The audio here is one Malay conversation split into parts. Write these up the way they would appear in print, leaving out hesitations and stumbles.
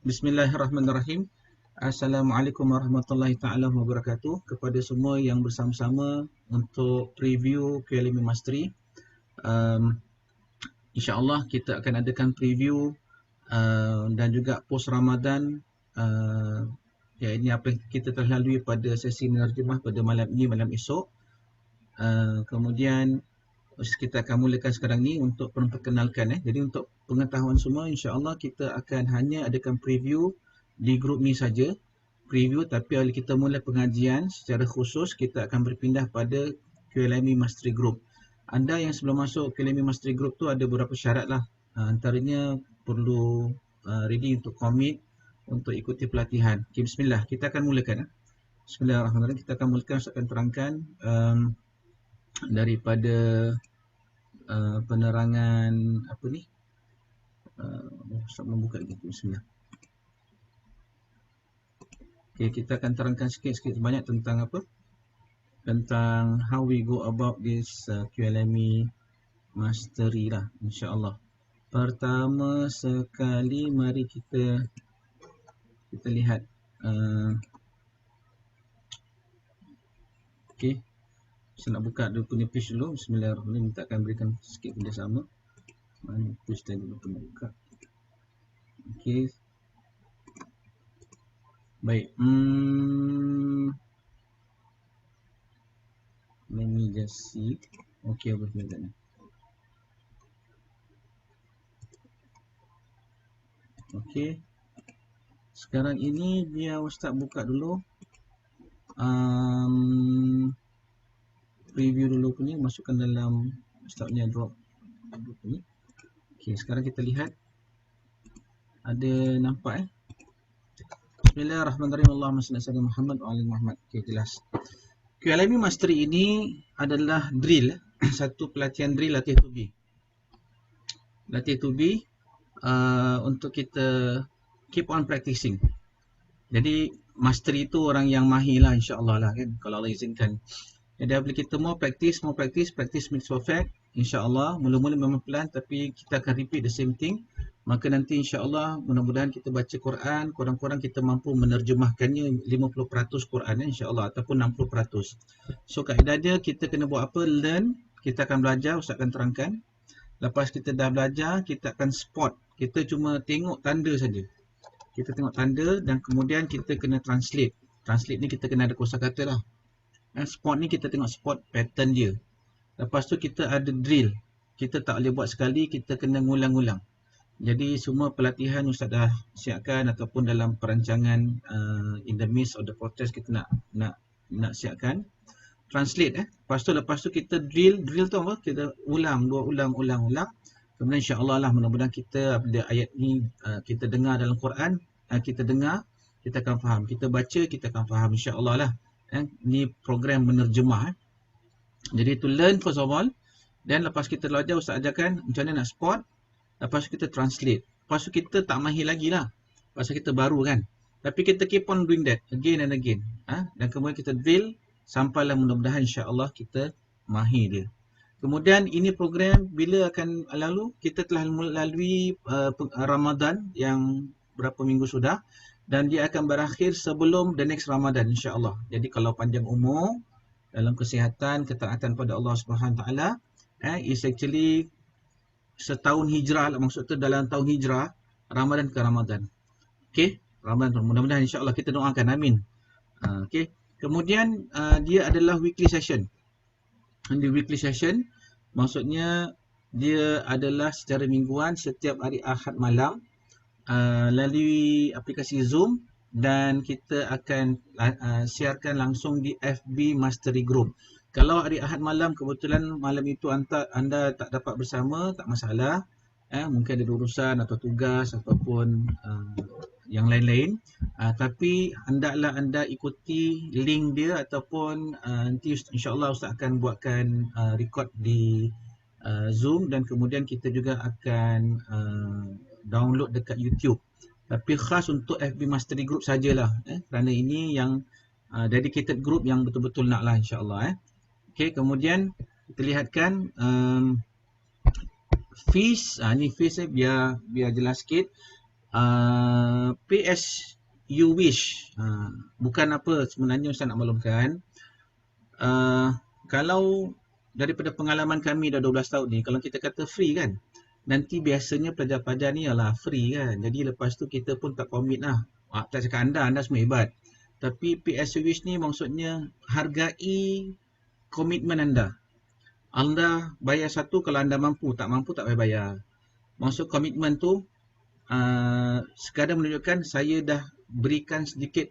Bismillahirrahmanirrahim. Assalamualaikum warahmatullahi taala wabarakatuh kepada semua yang bersama-sama untuk preview QLM Mastery. Um, InsyaAllah kita akan adakan preview dan juga post Ramadan. Ya, ini apa yang kita telah lalui pada sesi menerjemah pada malam ini, malam esok. Kemudian kita akan mulakan sekarang ni untuk memperkenalkan. Jadi untuk pengetahuan semua, insya-Allah kita akan hanya adakan preview di grup ni saja. Preview, tapi bila kita mula pengajian secara khusus, kita akan berpindah pada QLME Mastery Group. Anda yang sebelum masuk QLME Mastery Group tu ada beberapa syarat lah. Antaranya perlu ready untuk commit, untuk ikuti pelatihan. Okay, bismillah. Kita akan mulakan. Bismillahirrahmanirrahim. Kita akan mulakan, saya akan terangkan daripada penerangan apa ni, Ustaz membuka lagi. Bismillah. Okay, kita akan terangkan sikit-sikit banyak tentang apa, tentang how we go about this QLME Mastery lah, insyaAllah. Pertama sekali mari kita lihat okay, saya nak buka dia punya page dulu. Bismillahirrahmanirrahim. Kita akan berikan sikit kerjasama. Mana page tadi lupa nak buka. Okay. Baik. Let me just see. Okay, apa dia ni? Okay. Sekarang ini biar Ustaz buka dulu. Preview dulu punya, masukkan dalam Ustaz punya drop ni. Okay, sekarang kita lihat. Ada nampak Bismillahirrahmanirrahim. Allahumma salli ala Muhammad wa ali Muhammad. Okay, jelas. QLME Mastery ini adalah drill, satu pelatihan drill latih to be. Latih to be untuk kita keep on practicing. Jadi mastery itu orang yang mahir lah, insya-Allah lah kan, kalau Allah izinkan. Jadi apabila kita mau practice makes perfect. InsyaAllah mula-mula memang pelan, tapi kita akan repeat the same thing. Maka nanti insya-Allah mudah-mudahan kita baca Quran, kurang-kurang kita mampu menerjemahkannya 50% Quran insya-Allah, ataupun 60%. So kaedah dia, kita kena buat apa? Learn, kita akan belajar, Ustaz akan terangkan. Lepas kita dah belajar, kita akan spot. Kita cuma tengok tanda saja. Kita tengok tanda dan kemudian kita kena translate. Translate ni kita kena ada kosakata lah. Spot ni kita tengok spot pattern dia. Lepas tu kita ada drill. Kita tak boleh buat sekali, kita kena ngulang-ngulang. Jadi semua pelatihan Ustaz dah siapkan, ataupun dalam perancangan in the midst of the process kita nak siapkan. Translate lepas tu kita drill tu apa? Kita ulang, ulang. Kemudian insya-Allah lah, mudah-mudahan kita apabila ayat ni kita dengar dalam Quran, kita dengar, kita akan faham. Kita baca, kita akan faham, insya-Allah lah. Ni program menerjemah. Jadi to learn first of all, dan lepas kita belajar, Ustaz ajarkan macam mana nak spot. Lepas kita translate. Lepas tu kita tak mahir lagi lah, pasal kita baru kan. Tapi kita keep on doing that again and again. Dan kemudian kita drill sampailah mudah-mudahan insya-Allah kita mahir dia. Kemudian ini program bila akan lalu, kita telah melalui Ramadan yang berapa minggu sudah, dan dia akan berakhir sebelum the next Ramadan insya-Allah. Jadi kalau panjang umur, dalam kesihatan, ketaatan pada Allah Subhanahu Taala, is actually setahun hijrah lah, maksudnya dalam tahun hijrah, Ramadan ke Ramadan. Okey, Ramadan, mudah-mudahan insya-Allah, kita doakan, amin. Okey, kemudian dia adalah weekly session. Di weekly session maksudnya dia adalah secara mingguan setiap hari Ahad malam melalui aplikasi Zoom, dan kita akan siarkan langsung di FB Mastery Group. Kalau hari Ahad malam kebetulan malam itu anda tak dapat bersama, tak masalah. Mungkin ada urusan atau tugas ataupun yang lain-lain. Tapi hendaklah anda ikuti link dia, ataupun nanti insya-Allah Ustaz akan buatkan record di Zoom, dan kemudian kita juga akan download dekat YouTube. Tapi khas untuk FB Mastery Group sajalah, kerana ini yang dedicated group yang betul-betul nak lah, insya-Allah. Okey, kemudian kita lihatkan fees. Ni fees biar jelas sikit. Pay as you wish. Bukan apa sebenarnya Ustaz nak maklumkan. Kalau daripada pengalaman kami dah 12 tahun ni, kalau kita kata free kan, nanti biasanya pelajar-pelajar ni ialah free kan. Jadi lepas tu kita pun tak commit lah. Tak cakap anda semua hebat. Tapi pay as you wish ni maksudnya hargai komitmen anda. Anda bayar satu kalau anda mampu, tak mampu tak payah bayar. Maksud komitmen tu sekadar menunjukkan saya dah berikan sedikit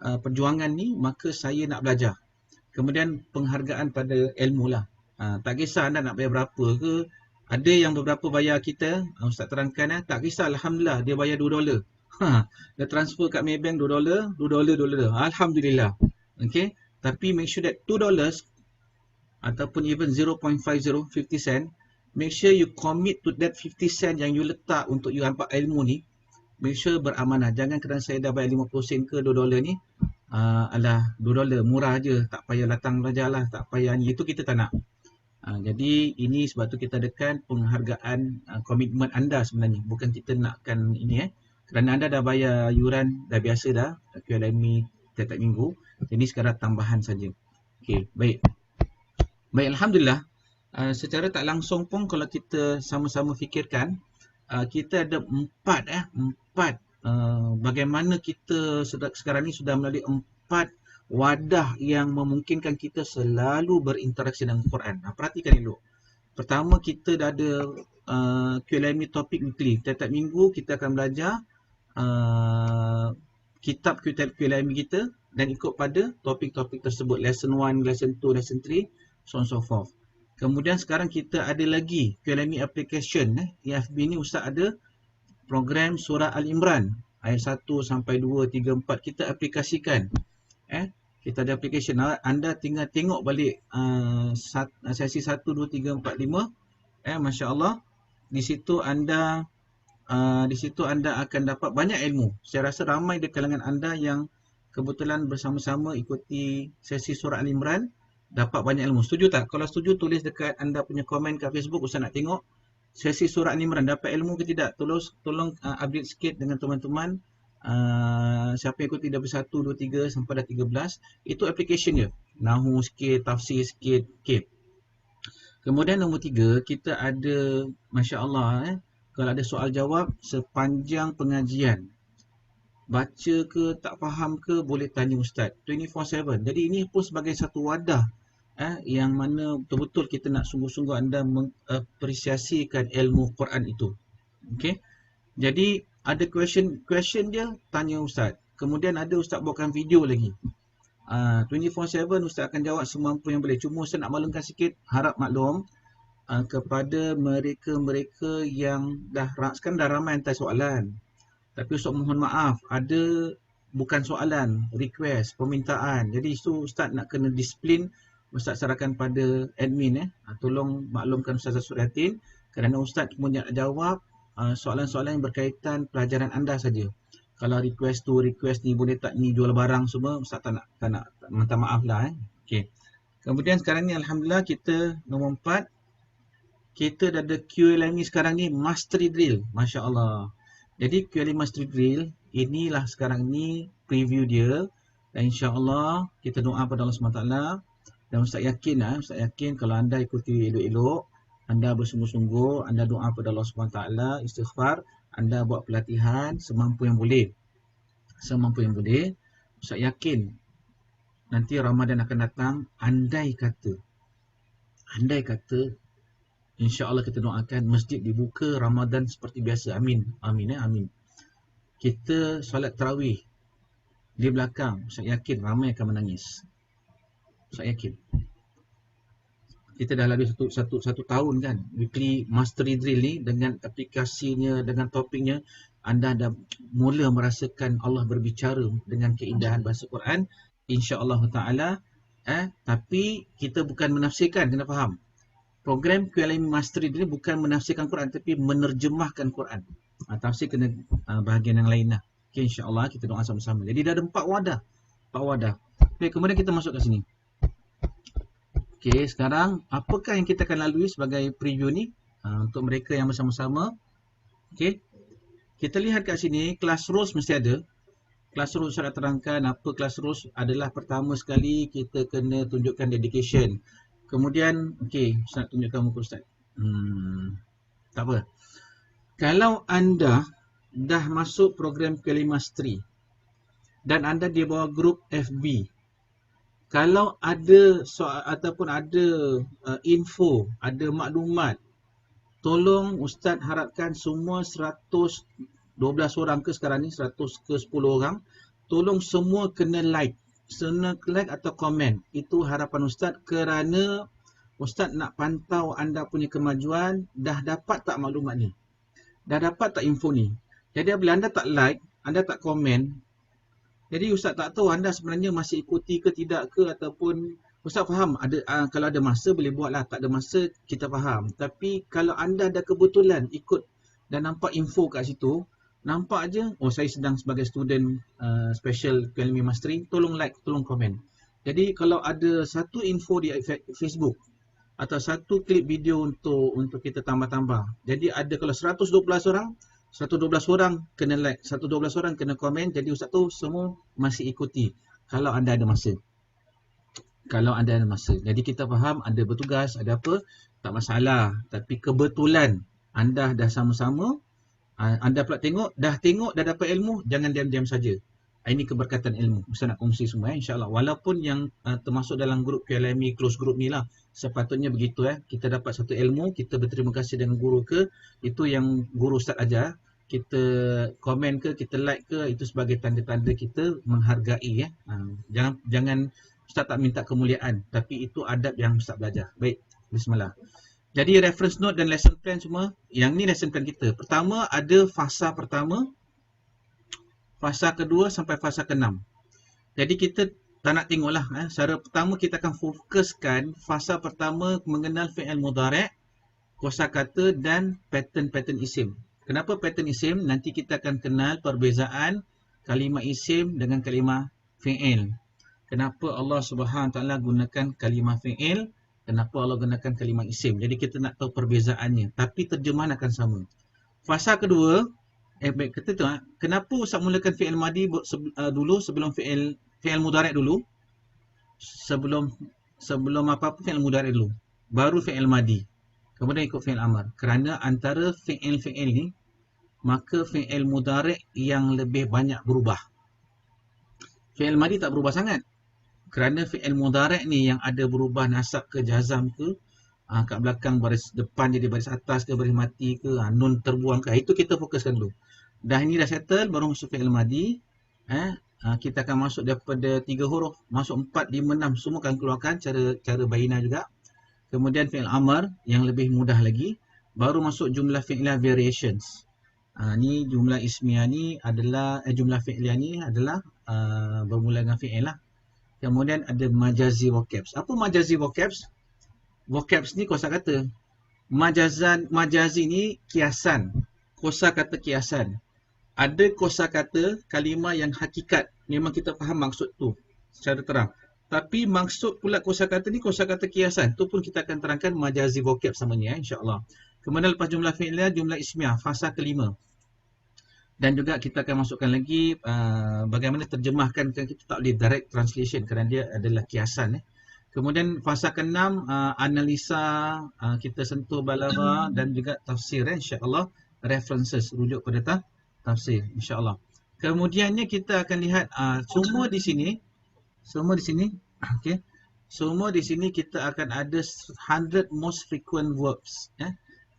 perjuangan ni, maka saya nak belajar. Kemudian penghargaan pada ilmu lah. Tak kisah anda nak bayar berapa ke. Ada yang beberapa bayar kita, Ustaz terangkan tak kisah, Alhamdulillah dia bayar $2. Dia transfer kat Maybank $2, $2. Alhamdulillah. Okay. Tapi make sure that $2 ataupun even 0.50, 50 cent, make sure you commit to that 50 cent yang you letak untuk you dapat ilmu ni. Make sure beramanah. Jangan kerana saya dah bayar 50 sen ke $2 ni, alah $2 murah je, tak payah datang belajar lah, tak payah ni. Itu kita tak nak. Jadi ini sebab tu kita adakan penghargaan komitmen anda sebenarnya. Bukan kita nakkan ini kerana anda dah bayar yuran, dah biasa dah QLME tiap-tiap minggu. Jadi sekarang tambahan saja. Okey, baik. Baik, Alhamdulillah. Secara tak langsung pun kalau kita sama-sama fikirkan, kita ada empat bagaimana kita sekarang ni sudah melalui 4 wadah yang memungkinkan kita selalu berinteraksi dengan Quran. Perhatikan dulu. Pertama, kita dah ada QLME Topic Weekly. Tiap-tiap minggu kita akan belajar kitab QLME kita dan ikut pada topik-topik tersebut. Lesson 1, Lesson 2, Lesson 3, so on so forth. Kemudian sekarang kita ada lagi QLME Application. EFB ni Ustaz ada program surah Al-Imran. Ayat 1 sampai 2, 3, 4 kita aplikasikan. Kita ada application. Anda tinggal tengok balik sesi 1, 2, 3, 4, 5. Masya Allah. Di situ anda akan dapat banyak ilmu. Saya rasa ramai di kalangan anda yang kebetulan bersama-sama ikuti sesi surah Al-Imran, dapat banyak ilmu. Setuju tak? Kalau setuju, tulis dekat anda punya komen kat Facebook. Ustaz nak tengok sesi surah Al-Imran dapat ilmu ke tidak. Tolong update sikit dengan teman-teman. Siapa yang ikuti dari 1, 2, 3 sampai dah 13. Itu application je. Nahu sikit, tafsir sikit. Okay. Kemudian nombor 3, kita ada, Masya Allah, kalau ada soal jawab sepanjang pengajian. Baca ke, tak faham ke, boleh tanya Ustaz. 24/7. Jadi ini pun sebagai satu wadah yang mana betul-betul kita nak sungguh-sungguh anda mengapresiasikan ilmu Quran itu. Okay. Jadi ada question dia, tanya Ustaz. Kemudian ada Ustaz buatkan video lagi. 24/7 Ustaz akan jawab semampu yang boleh. Cuma Ustaz nak maklumkan sikit, harap maklum kepada mereka-mereka yang sekarang dah ramai hantar soalan. Tapi Ustaz mohon maaf, ada bukan soalan, request, permintaan. Jadi itu Ustaz nak kena disiplin. Ustaz sarankan pada admin tolong maklumkan Ustaz Suriatin kerana Ustaz punya jawab soalan-soalan yang berkaitan pelajaran anda saja. Kalau request ni boleh tak ni jual barang semua, Ustaz tak nak minta maaf lah. Okey. Kemudian sekarang ni Alhamdulillah kita nombor 4, kita dah ada QLME sekarang ni Mastery Drill. Masya Allah. Jadi QLME Mastery Drill inilah sekarang ni preview dia. Dan insya-Allah kita doa pada Allah SWT. Dan Ustaz yakin kalau anda ikuti elok-elok, anda bersungguh-sungguh, anda doa pada Allah SWT, istighfar, anda buat pelatihan semampu yang boleh. Ustaz yakin nanti Ramadan akan datang, andai kata insya-Allah kita doakan masjid dibuka Ramadan seperti biasa. Amin. Amin. Kita solat tarawih di belakang, saya yakin ramai akan menangis. Saya yakin. Kita dah lalui satu tahun kan weekly mastery drill ni dengan aplikasinya, dengan topiknya. Anda dah mula merasakan Allah berbicara dengan keindahan bahasa Quran, insya-Allah taala. Tapi kita bukan menafsirkan, kena faham. Program QLME Mastery ni bukan menafsirkan Quran tapi menerjemahkan Quran. Tafsir kena bahagian yang lain lah. Okay, insya-Allah kita doa sama-sama. Jadi dah ada 4 wadah. Okay, kemudian kita masuk ke sini. Okay, sekarang apakah yang kita akan lalui sebagai preview ni untuk mereka yang bersama-sama. Okay, Kita lihat kat sini, class rules mesti ada. Class rules saya terangkan apa class rules adalah pertama sekali kita kena tunjukkan dedication. Kemudian, okey, saya nak tunjukkan muka Ustaz. Tak apa. Kalau anda dah masuk program QLM Mastery dan anda di bawah grup FB, kalau ada soal ataupun ada info, ada maklumat, tolong Ustaz harapkan semua 112 orang ke sekarang ni, 100 ke 10 orang, tolong semua kena like. Kena like atau komen. Itu harapan Ustaz kerana Ustaz nak pantau anda punya kemajuan, dah dapat tak maklumat ni? Dah dapat tak info ni? Jadi bila anda tak like, anda tak komen, jadi Ustaz tak tahu anda sebenarnya masih ikuti ke tidak ke, ataupun Ustaz faham ada kalau ada masa boleh buat lah, tak ada masa kita faham. Tapi kalau anda ada kebetulan ikut dan nampak info kat situ, nampak je, oh saya sedang sebagai student special QLM Mastery, tolong like, tolong komen. Jadi kalau ada satu info di Facebook atau satu klip video untuk kita tambah-tambah. Jadi ada kalau 112 orang, 112 orang kena like, 112 orang kena komen. Jadi Ustaz tu semua masih ikuti kalau anda ada masa. Kalau anda ada masa. Jadi kita faham anda bertugas, ada apa, tak masalah. Tapi kebetulan anda dah sama-sama, anda pula tengok, dah dapat ilmu, jangan diam-diam saja. Ini keberkatan ilmu. Ustaz nak kongsi semua insya-Allah. Walaupun yang termasuk dalam grup QLME close group ni lah, sepatutnya begitu kita dapat satu ilmu, kita berterima kasih dengan guru ke, itu yang guru Ustaz ajar, kita komen ke, kita like ke, itu sebagai tanda-tanda kita menghargai jangan Ustaz tak minta kemuliaan, tapi itu adab yang Ustaz belajar. Baik, bismillah. Jadi reference note dan lesson plan semua, yang ni lesson plan kita. Pertama ada fasa pertama, fasa kedua sampai fasa ke-6. Jadi kita tak nak tengoklah. Secara pertama kita akan fokuskan fasa pertama mengenal fi'il mudhari', kosakata dan pattern-pattern isim. Kenapa pattern isim? Nanti kita akan kenal perbezaan kalimah isim dengan kalimah fi'il. Kenapa Allah Subhanahu Taala gunakan kalimah fi'il? Kenapa Allah gunakan kalimah isim? Jadi kita nak tahu perbezaannya. Tapi terjemahan akan sama. Fasa kedua, kita tengok kenapa Ustaz mulakan fi'il madi dulu sebelum fi'il mudhari' dulu. Sebelum apa-apa fi'il mudhari' dulu. Baru fi'il madi. Kemudian ikut fi'il amar. Kerana antara fi'il ni, maka fi'il mudhari' yang lebih banyak berubah. Fi'il madi tak berubah sangat. Kerana fi'il mudhari' ni yang ada berubah nasab ke jazam ke, kat belakang baris depan jadi baris atas ke, baris mati ke, nun terbuang ke, itu kita fokuskan dulu. Dah ini dah settle, baru masuk fi'il madi. Kita akan masuk daripada 3 huruf, masuk 4, 5, 6, semua akan keluarkan cara baina juga. Kemudian fi'il amar yang lebih mudah lagi, baru masuk jumlah fi'liah variations. Ni jumlah ismiyah ni adalah jumlah fi'liah ni adalah bermula dengan fi'il lah. Kemudian ada majazi vocabs. Apa majazi vocabs? Vocabs ni kosakata. Majazi ni kiasan. Kosakata kiasan. Ada kosakata kalimah yang hakikat. Memang kita faham maksud tu secara terang. Tapi maksud pula kosakata ni kosakata kiasan. Tu pun kita akan terangkan majazi vocabs namanya insya-Allah. Kemudian lepas jumlah fi'liah, jumlah ismiyah, fasa kelima. Dan juga kita akan masukkan lagi bagaimana terjemahkan, kita tak boleh direct translation kerana dia adalah kiasan. Kemudian fasa ke-6 analisa, kita sentuh balaghah dan juga tafsir insya-Allah, references, rujuk pada tafsir insya-Allah. Kemudiannya kita akan lihat semua di sini okey. Semua di sini kita akan ada 100 most frequent verbs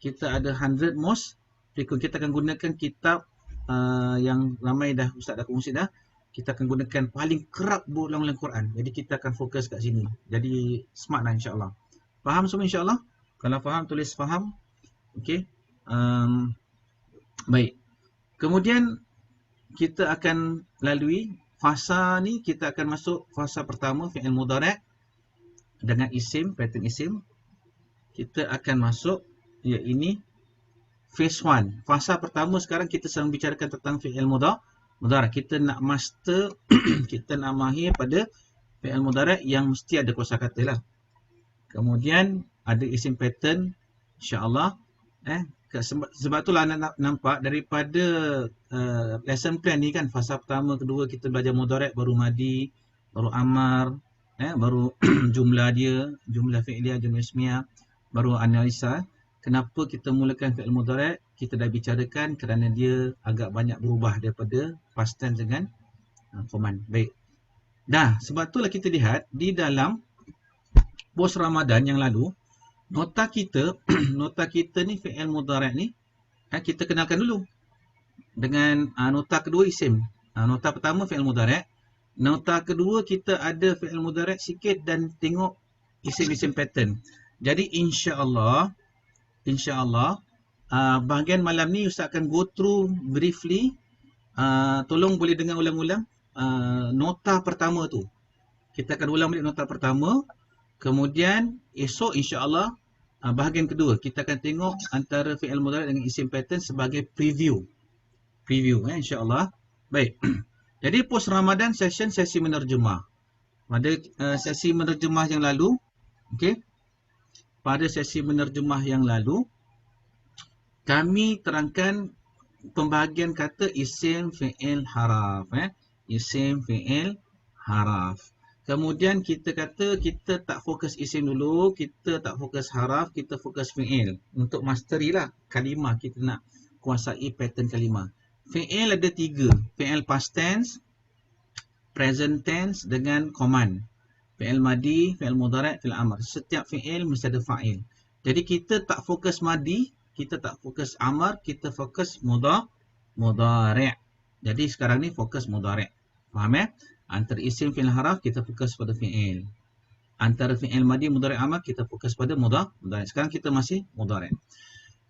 Kita ada 100 most frequent. Kita akan gunakan kitab yang ramai dah Ustaz dah kongsi dah. Kita akan gunakan paling kerap berulang-ulang Quran. Jadi kita akan fokus kat sini. Jadi smart lah insya-Allah. Faham semua insya-Allah? Kalau faham tulis faham. Okey. Baik. Kemudian kita akan lalui fasa ni, kita akan masuk fasa pertama fi'il mudhari' dengan isim, pattern isim. Kita akan masuk ini phase 1. Fasa pertama sekarang kita sedang bicarakan tentang fi'il mudhari'. Kita nak master, kita nak mahir pada fi'il mudhari' yang mesti ada kosakata lah. Kemudian ada isim pattern insya-Allah. Sebab itulah anda nampak daripada lesson plan ni kan, fasa pertama, kedua kita belajar mudhari', baru madi, baru amar, baru jumlah dia, jumlah fi'liyah, jumlah ismiyah, baru analisa. Kenapa kita mulakan fi'il mudhari'? Kita dah bicarakan kerana dia agak banyak berubah daripada past tense dengan command. Baik. Dah, sebab itulah kita lihat di dalam pos Ramadan yang lalu, nota kita nota kita ni fi'il mudhari' ni kita kenalkan dulu dengan nota kedua isim. Nota pertama fi'il mudhari', nota kedua kita ada fi'il mudhari' sikit dan tengok isim-isim pattern. Jadi insya-Allah bahagian malam ni Ustaz akan go through briefly. Tolong boleh dengar ulang-ulang nota pertama tu. Kita akan ulang balik nota pertama. Kemudian esok insya-Allah bahagian kedua kita akan tengok antara fi'il mudhari' dengan isim pattern sebagai preview insya-Allah. Baik. Jadi pos Ramadan sesi menerjemah. Pada sesi menerjemah yang lalu, okey. Pada sesi menerjemah yang lalu kami terangkan pembahagian kata isim fi'il haraf, isim fi'il haraf. Kemudian kita kata kita tak fokus isim dulu, kita tak fokus haraf, kita fokus fi'il. Untuk mastery lah kalimah, kita nak kuasai pattern kalimah. Fi'il ada 3, fi'il past tense, present tense dengan command. Fi'il madi, fi'il mudhari', fi'il amr. Setiap fi'il mesti ada fa'il. Jadi kita tak fokus madi, kita tak fokus amr, kita fokus mudhari'. Jadi sekarang ni fokus mudhari'. Faham Antara isim fi'il haraf kita fokus pada fi'il. Antara fi'il madi, mudhari', amr kita fokus pada mudhari'. Sekarang kita masih mudhari'.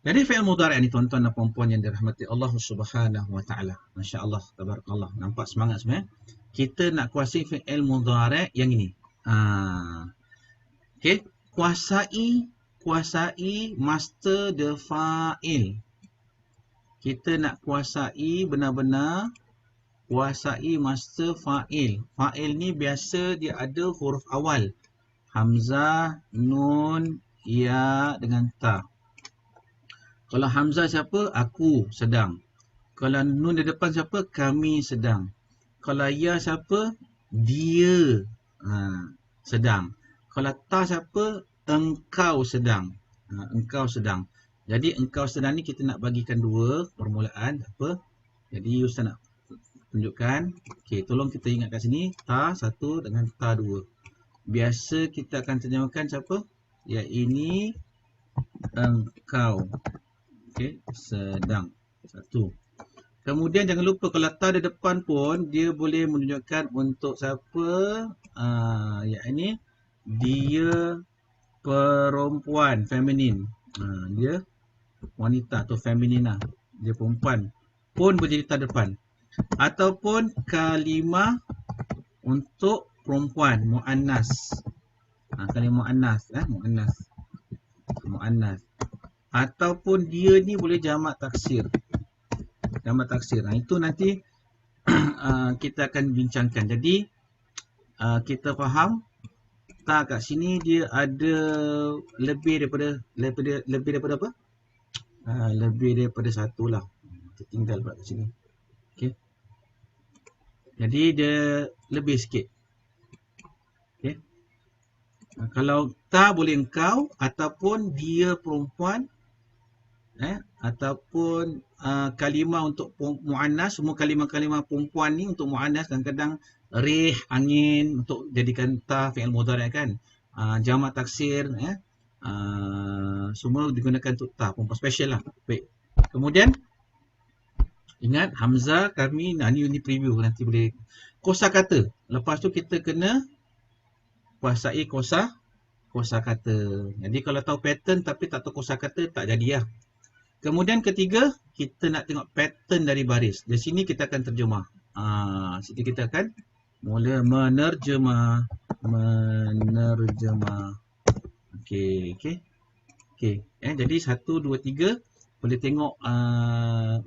Jadi fi'il mudhari' ni tuan-tuan dan puan-puan yang dirahmati Allah Subhanahu wa taala. Masya-Allah, tabarakallah. Nampak semangat semua. Kita nak kuasai fi'il mudhari' yang ini. Okey, kuasai master the fa'il. Kita nak kuasai benar-benar kuasai master fa'il. Fa'il ni biasa dia ada huruf awal. Hamzah, nun, ya dengan ta. Kalau hamzah siapa? Aku sedang. Kalau nun di depan siapa? Kami sedang. Kalau ya siapa? Dia sedang. Kalau ta siapa? Engkau sedang. Engkau sedang. Jadi engkau sedang ni kita nak bagikan dua permulaan. Apa? Jadi Ustaz nak tunjukkan. Okey, tolong kita ingat kat sini. Ta satu dengan ta dua. Biasa kita akan terjemahkan siapa? Ya, ini engkau. Okey, sedang. Satu. Kemudian jangan lupa kalau ta di depan pun dia boleh menunjukkan untuk siapa? Ya, ini dia perempuan, feminin. Dia wanita atau feminina. Dia perempuan. Pun boleh jadi ta depan. Ataupun kalimah untuk perempuan, muannas. Kalimah muannas. Muannas. Ataupun dia ni boleh jamak taksir. Jamak taksir. Itu nanti kita akan bincangkan. Jadi kita faham ta kat sini dia ada lebih daripada apa? Lebih daripada satu lah. Tertinggal pula kat sini. Okey. Jadi dia lebih sikit. Okey. Kalau ta boleh engkau ataupun dia perempuan, ataupun kalimah untuk muannas. Semua kalimah-kalimah perempuan ni untuk muannas kadang-kadang rih, angin untuk jadikan ta fi'il mudhari' kan. Jamak taksir, semua digunakan untuk ta, perempuan special lah. Baik. Kemudian ingat hamzah kami ni preview nanti boleh kosakata. Lepas tu kita kena kuasai kosakata. Jadi kalau tahu pattern tapi tak tahu kosakata tak jadi lah. Kemudian ketiga, kita nak tengok pattern dari baris. Di sini kita akan terjemah. Sini kita akan mula menerjemah. Okey. Jadi 1, 2, 3 boleh tengok.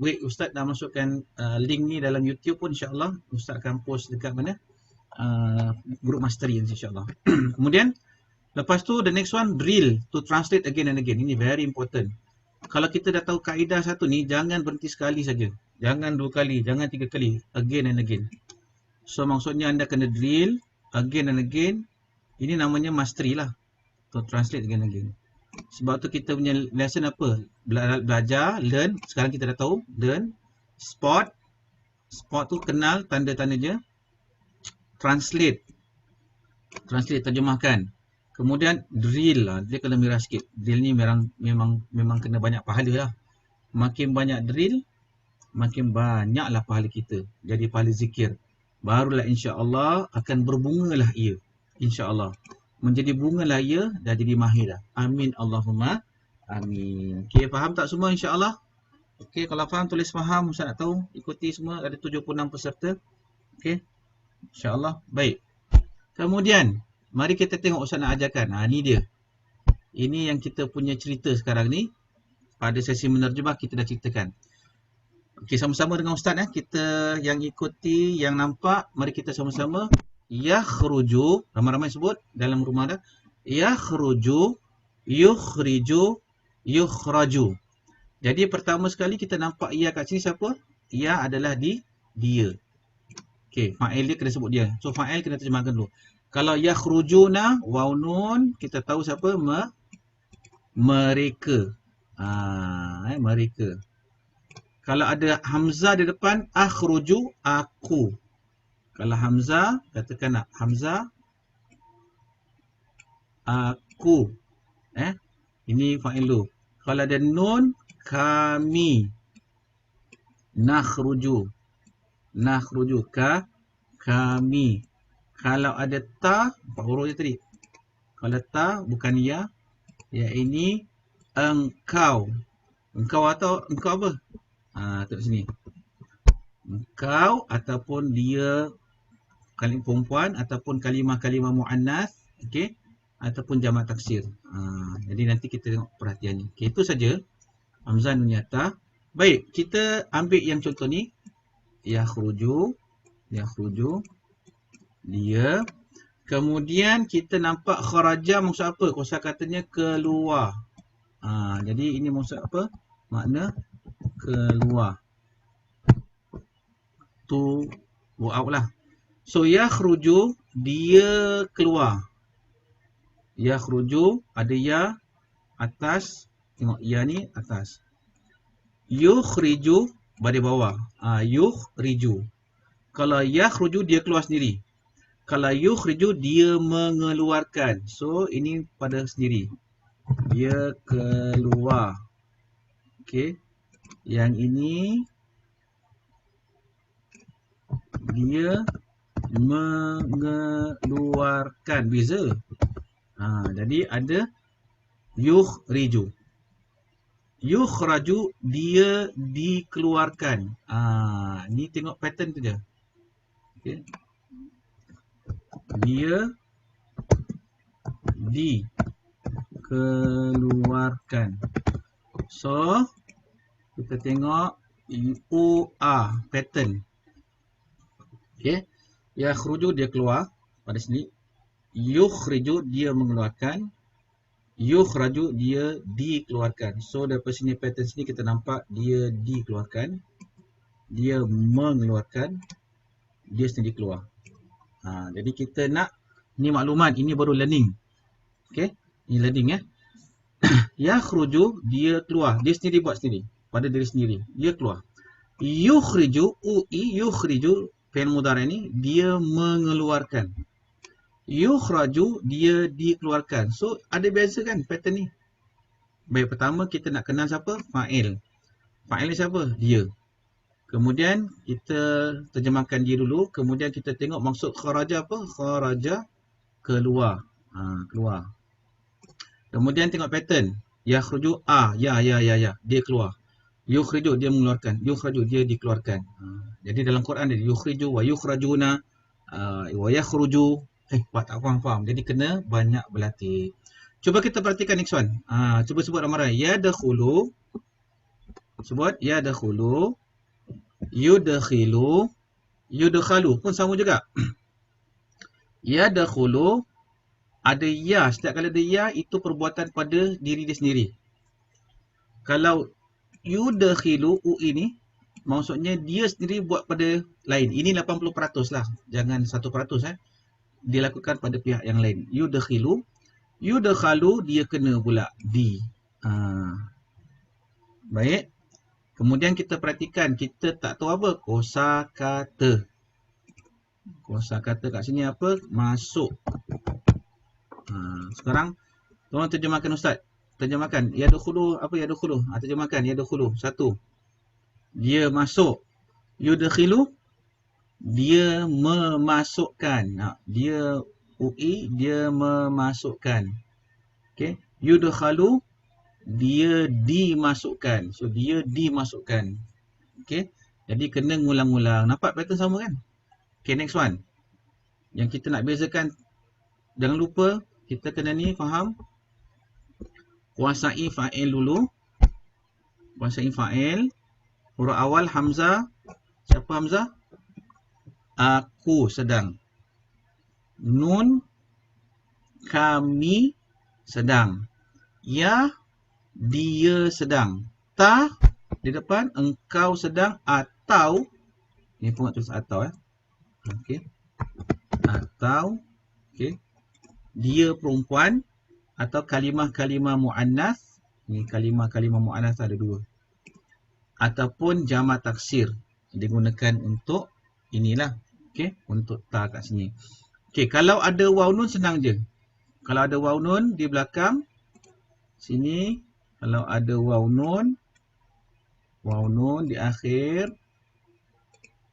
Wait, Ustaz dah masukkan link ni dalam YouTube pun insya-Allah. Ustaz akan post dekat mana? Group mastery insya-Allah. Kemudian lepas tu the next one, drill to translate again and again. Ini very important. kalau kita dah tahu kaedah satu ni, jangan berhenti sekali saja. Jangan 2 kali, jangan 3 kali. Again and again. So maksudnya anda kena drill again and again. Ini namanya mastery lah. To translate again and again. Sebab tu kita punya lesson apa? Belajar, learn. Sekarang kita dah tahu. Learn. Spot. Spot tu kenal tanda-tanda je. Translate. Translate, terjemahkan. Kemudian drill lah. Dia kena merah sikit. Drill ni memang kena banyak pahala lah. Makin banyak drill, makin banyaklah pahala kita. Jadi pahala zikir. Barulah insya-Allah akan berbungalah ia. Insya-Allah. Menjadi bungalah ia, dah jadi mahir dah. Amin Allahumma amin. Okey, faham tak semua insya-Allah? Okey, kalau faham tulis faham. Ustaz nak tahu. Ikuti semua, ada 76 peserta. Okey. Insya-Allah. Baik. Kemudian, mari kita tengok Ustaz nak ajarkan. Ni dia. Ini yang kita punya cerita sekarang ni. Pada sesi menerjemah kita dah ceritakan. Okey, sama-sama dengan Ustaz kita yang ikuti, yang nampak, mari kita sama-sama yakhruju, ramai-ramai sebut dalam rumah dah. Yakhruju, yukhriju, yukhraju. Jadi pertama sekali kita nampak ya kat sini siapa? Ya adalah dia. Okey, fa'il dia kena sebut dia. So fa'il kena terjemahkan dulu. Kalau yakhrujuna, waw nun, kita tahu siapa? Mereka. Mereka. Kalau ada hamzah di depan, akhruju, aku. Kalau hamzah, katakan hamzah, aku. Ini fa'il dulu. Kalau ada nun, kami. Nakhruju. Nakhruju, kami. Kalau ada ta, 4 huruf je tadi. Kalau ta, bukan ya. Ya ini, engkau. Engkau atau engkau apa? Tengok sini. Engkau ataupun dia, kalimah perempuan ataupun kalimah-kalimah muannas, okey, ataupun jamak taksir. Jadi nanti kita tengok perhatian ni. Okey, itu saja hamzah nun yata. Baik, kita ambil yang contoh ni. Yakhruju, dia. Kemudian kita nampak kharaja maksud apa? Kosakatanya keluar. Jadi ini maksud apa? Makna keluar. Tu go out lah. So yakhruju, dia keluar. Yakhruju, ada ya atas. Tengok ya ni atas. Yukhriju, baris bawah. Yukhriju. Kalau yakhruju, dia keluar sendiri. Kalau yukhriju, dia mengeluarkan. So ini pada sendiri. Dia keluar. Okey. Yang ini dia mengeluarkan. Beza. Jadi ada yukhriju. Yukhraju, dia dikeluarkan. Ni tengok pattern tu je. Okay. Dia dikeluarkan. So kita tengok pattern. Okey. Yakhruju, dia keluar pada sini. Yukhriju, dia mengeluarkan. Yukhraju, dia dikeluarkan. So daripada sini pattern sini kita nampak dia dikeluarkan. Dia mengeluarkan. Dia sendiri keluar. Jadi kita nak, ni maklumat, ini baru learning. Okey. Ini learning Yakhruju, dia keluar. Dia sendiri buat sendiri. Pada diri sendiri. Dia keluar. Yukhriju, yukhriju, fi'il mudhari' ni, dia mengeluarkan. Yukhraju, dia dikeluarkan. So ada beza kan pattern ni. Baik, pertama kita nak kenal siapa? Fa'il. Fa'il ni siapa? Dia. Kemudian kita terjemahkan dia dulu. Kemudian kita tengok maksud kharaja apa? Kharaja, keluar. Keluar. Kemudian tengok pattern. Yakhruju, ya. Dia keluar. Yukhriju, dia mengeluarkan. Yukhraju, dia dikeluarkan. Jadi dalam Quran dia yukhriju wa yukhrajuna wa yakhruju. Tak faham. Jadi kena banyak berlatih. Cuba kita perhatikan next one. Cuba sebut ramai-ramai. Yadkhulu. Sebut yadkhulu. Yudkhilu. Yudkhalu pun sama juga. Yadkhulu, ada ya. Setiap kali ada ya, itu perbuatan pada diri dia sendiri. Kalau yudkhilu UI ni, maksudnya dia sendiri buat pada lain. Ini 80% lah. Jangan 100 Dia lakukan pada pihak yang lain. Yudkhilu. Yudkhalu dia kena pula di. Baik. Kemudian kita perhatikan, kita tak tahu apa? Kosakata. Kosakata kat sini apa? Masuk. Sekarang, tolong terjemahkan Ustaz. Terjemahkan. Yadkhulu, apa yadkhulu? Terjemahkan. Yadkhulu. 1. Dia masuk. Yudkhilu. Dia memasukkan. Dia UI, dia memasukkan. Okay. Yudkhalu. Dia dimasukkan. So, dia dimasukkan. Okay. Jadi, kena ngulang-ngulang. Nampak pattern sama kan? Okay, next one. Yang kita nak bezakan, jangan lupa, kita kena ni, faham? Kuasai fa'il dulu. Kuasai fa'il. Huruf awal, Hamzah. Siapa Hamzah? Aku sedang. Nun. Kami sedang. Ya. Dia sedang. Ta. Di depan. Engkau sedang. Atau. Ini pun nak tulis atau. Okey. Atau. Okey. Dia perempuan. Atau kalimah-kalimah mu'annas. Ini kalimah-kalimah mu'annas ada 2. Ataupun jamak taksir. Digunakan untuk inilah. Okey. Untuk ta kat sini. Okey. Kalau ada waw nun senang je. Kalau ada waw nun di belakang. Sini. Kalau ada waw nun di akhir.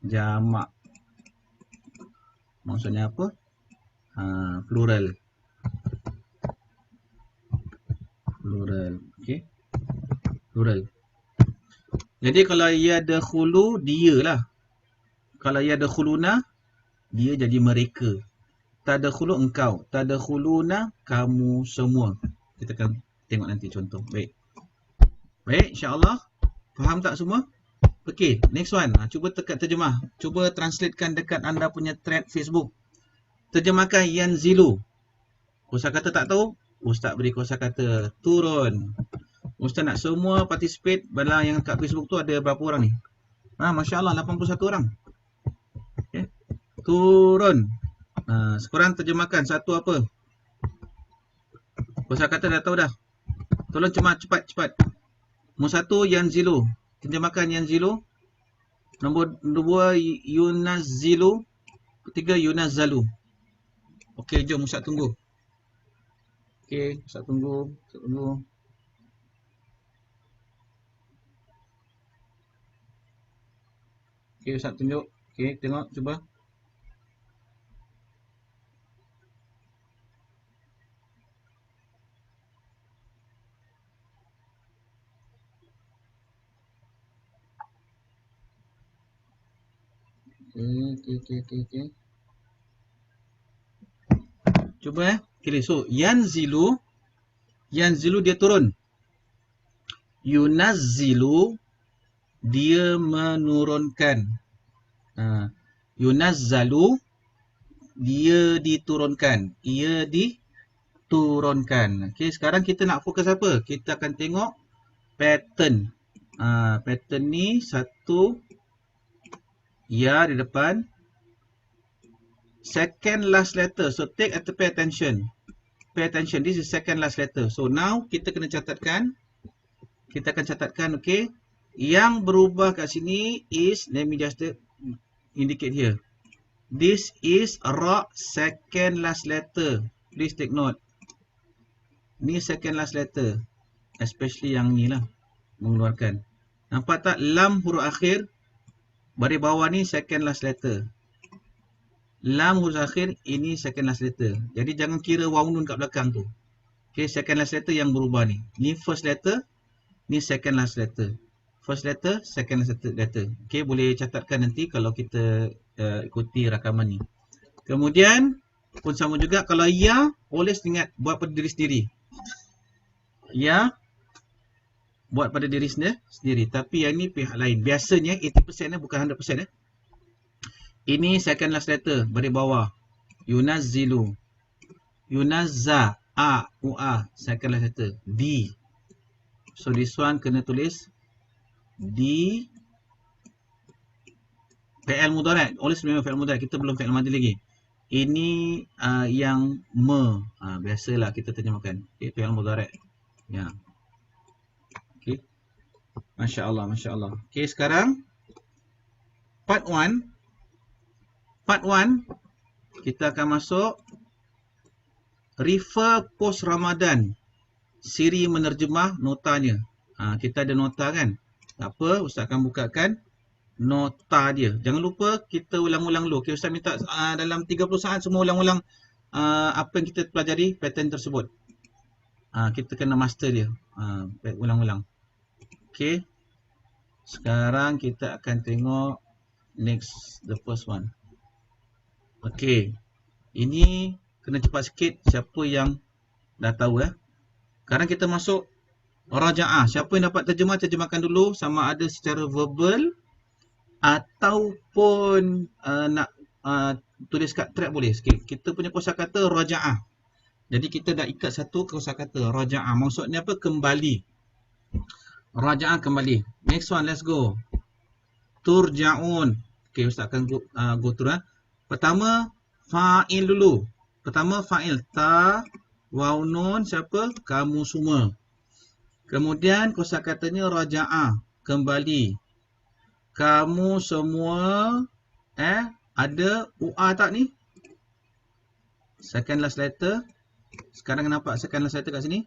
Jamak. Maksudnya apa? Plural. Plural. Okey. Plural. Jadi kalau yadkhulu, dia lah. Kalau yadkhuluna, dia jadi mereka. Tadkhulu engkau. Tadkhuluna kamu semua. Kita akan tengok nanti contoh. Baik. Baik, insya-Allah. Faham tak semua? Okey, next one. Cuba tekan terjemah. Cuba translatekan dekat anda punya thread Facebook. Terjemahkan yanzilu. Kosakata tak tahu? Ustaz beri kosakata turun. Ustaz nak semua participate. Bala yang kat Facebook tu ada berapa orang ni? Masya-Allah 81 orang. Okay. Turun. Sekarang terjemahkan satu apa? Kosakata dah tahu dah. Tolong cepat. Nombor 1 yanzilu. Terjemahkan yanzilu. Nombor 2 yunazzilu. 3 yunazzalu. Okey, jom Ustaz tunggu. Okey, Ustaz tunggu. Okey, Ustaz tunjuk. Okey, tengok cuba. Okey. Cuba Okay, so yanzilu dia turun. Yunazzilu dia menurunkan. Yunazzalu dia diturunkan. Ia diturunkan. Okey, sekarang kita nak fokus apa? Kita akan tengok pattern. Pattern ni satu ya di depan. Second last letter. So take and pay attention. Pay attention. This is second last letter. So now kita kena catatkan. Kita akan catatkan, okay. Yang berubah kat sini is, let me just indicate here. This is ra second last letter. Please take note. Ni second last letter. Especially yang ni lah. Mengeluarkan. Nampak tak? Lam huruf akhir. Baris bawah ni second last letter. Lam huruf akhir, ini second last letter. Jadi jangan kira waw nun kat belakang tu. Okay, second last letter yang berubah ni. Ni first letter, ni second last letter. First letter, second last letter. Okay, boleh catatkan nanti kalau kita ikuti rakaman ni. Kemudian, pun sama juga kalau ya, always ingat buat pada diri sendiri. Ya, buat pada diri sendiri. Tapi yang ni pihak lain. Biasanya 80% bukan 100%. Ini second last letter, baris bawah. Yunazzilu. Yunazza, a, second last letter. Di. So this one kena tulis di fi'il mudhari'. Always remember fi'il mudhari'. Kita belum fi'il madhi lagi. Ini yang biasalah kita terjemahkan. Okay, fi'il mudhari'. Ya. Okay. Masya Allah, Masya Allah. Okay, sekarang part 1. Part 1 kita akan masuk refer post Ramadan. Siri menerjemah notanya. Kita ada nota kan? Tak apa, Ustaz akan bukakan nota dia. Jangan lupa kita ulang-ulang dulu. Okay, Ustaz minta dalam 30 saat semua ulang-ulang apa yang kita pelajari, pattern tersebut. Kita kena master dia. Ulang-ulang. Okay. Sekarang kita akan tengok next, the first one. Okay. Ini kena cepat sikit siapa yang dah tahu Sekarang kita masuk raja'ah. Siapa yang dapat terjemah, terjemahkan dulu sama ada secara verbal ataupun nak tulis kat track boleh. Okay. Kita punya kosakata raja'ah. Jadi kita dah ikat satu kosakata raja'ah. Maksudnya apa? Kembali. Raja'ah kembali. Next one, let's go. Turja'un. Okay, Ustaz akan go through. Pertama, fa'il dulu. Pertama, fa'il. Ta, waw, nun, siapa? Kamu semua. Kemudian, kosakatanya raja'ah. Kembali. Kamu semua, ada UA tak ni? Second last letter. Sekarang nampak second last letter kat sini.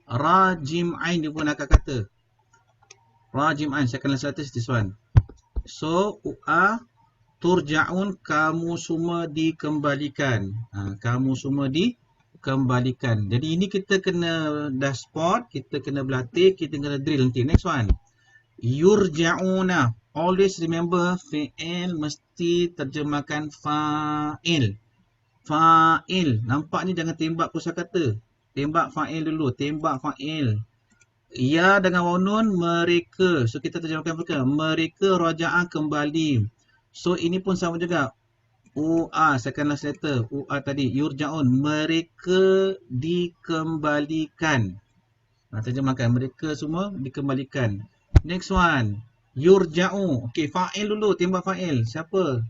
Rajim ain dia pun akan kata. Rajim ain, second last letter is this one. So, UA, turja'un, kamu semua dikembalikan. Kamu semua dikembalikan. Jadi ini kita kena dah spot, kita kena berlatih, kita kena drill nanti. Next one. Yurja'una. Always remember fi'il mesti terjemahkan fa'il. Fa'il. Nampak ni jangan tembak kosakata. Tembak fa'il dulu. Tembak fa'il. Ya dengan waw nun, mereka. So kita terjemahkan mereka. Mereka raja'ah kembali. So ini pun sama juga. UA, second last letter. UA tadi. Yurja'un. Mereka dikembalikan. Terjemahkan. Mereka semua dikembalikan. Next one. Yurja'u. Okay, fa'il dulu. Tembak fa'il. Siapa?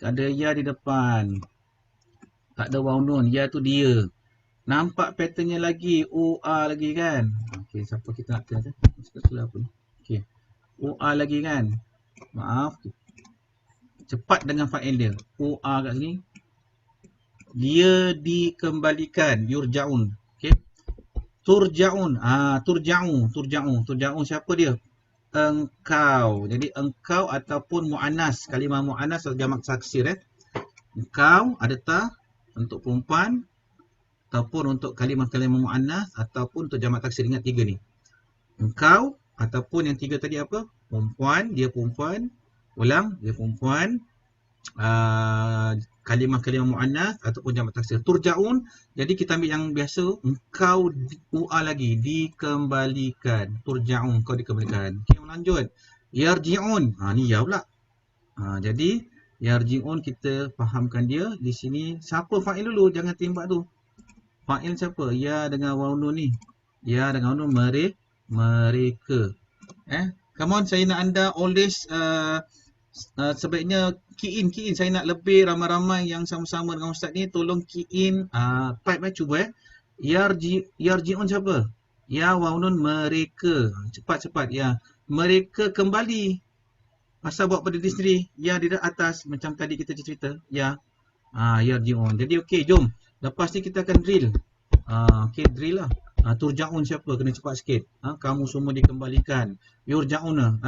Ada ya di depan. Tak ada waw nun. Ya tu dia. Nampak patternnya lagi. UA lagi kan? Okay, siapa kita nak tanya? Okay. UA lagi kan? Maaf. Cepat dengan fa'il dia. UA kat sini. Dia dikembalikan. Yurja'un. Okay. Turja'un. Turja'un siapa dia? Engkau. Jadi engkau ataupun mu'anas. Kalimah mu'anas atau jamak taksir. Engkau ada ta untuk perempuan. Ataupun untuk kalimah-kalimah mu'annas ataupun untuk jamak taksir. Ingat tiga ni. Engkau ataupun yang tiga tadi apa? Perempuan, dia perempuan. Ulang, dia perempuan. Kalimah-kalimah mu'annas ataupun jamak taksir. Turja'un. Jadi kita ambil yang biasa. Engkau UA lagi. Dikembalikan. Turja'un. Engkau dikembalikan. Okay, lanjut. Yarji'un. Ni ya pula. Jadi yarji'un kita fahamkan dia. Di sini siapa fa'il dulu? Jangan tembak tu. Fa'il siapa? Ya dengan waw nun ni. Ya dengan waw nun mereka. Come on, saya nak anda always sebaiknya key in. Saya nak lebih ramai-ramai yang sama-sama dengan Ustaz ni. Tolong key in. Type cuba Yarji'un siapa? Ya waw nun mereka. Cepat-cepat ya. Mereka kembali. Asal buat pada diri sendiri. Ya di atas macam tadi kita cerita. Ya. Yarji'un. Jadi okey, jom. Lepas ni kita akan drill. Okay, drill lah. Turja'un siapa? Kena cepat sikit. Kamu semua dikembalikan. Yurja'una.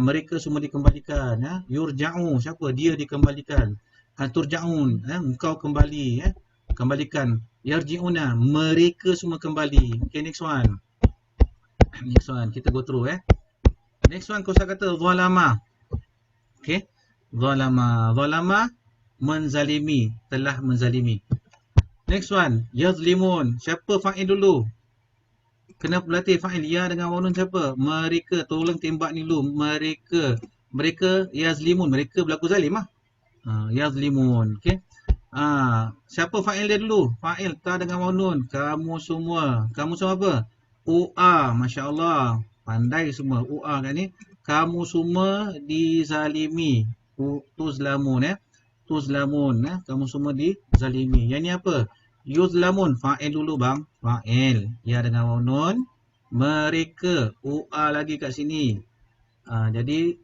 Mereka semua dikembalikan. Yurja'u. Siapa? Dia dikembalikan. Turja'un. Engkau kembali. Kembalikan. Yarji'una. Mereka semua kembali. Okay, next one. Next one. Kita go through. Next one, kosakata zalama. Okay. Zalama. Zalama. Menzalimi. Telah menzalimi. Next one, yazlimun. Siapa fa'il dulu? Kena berlatih fa'il. Ya dengan waw nun siapa? Mereka. Tolong tembak ni dulu. Mereka. Mereka yazlimun. Mereka berlaku zalim lah. Yazlimun. Okay. Siapa fa'il dia dulu? Fa'il. Ta dengan waw nun. Kamu semua. Kamu semua apa? UA, Masya Allah. Pandai semua. UA kan ni. Kamu semua dizalimi. Tuzlamun Tuzlamun kamu semua dizalimi. Yang ni apa? Yuzlamun. Fa'il dulu bang. Fa'il. Ya dengan waw nun. Mereka. UA lagi kat sini. Jadi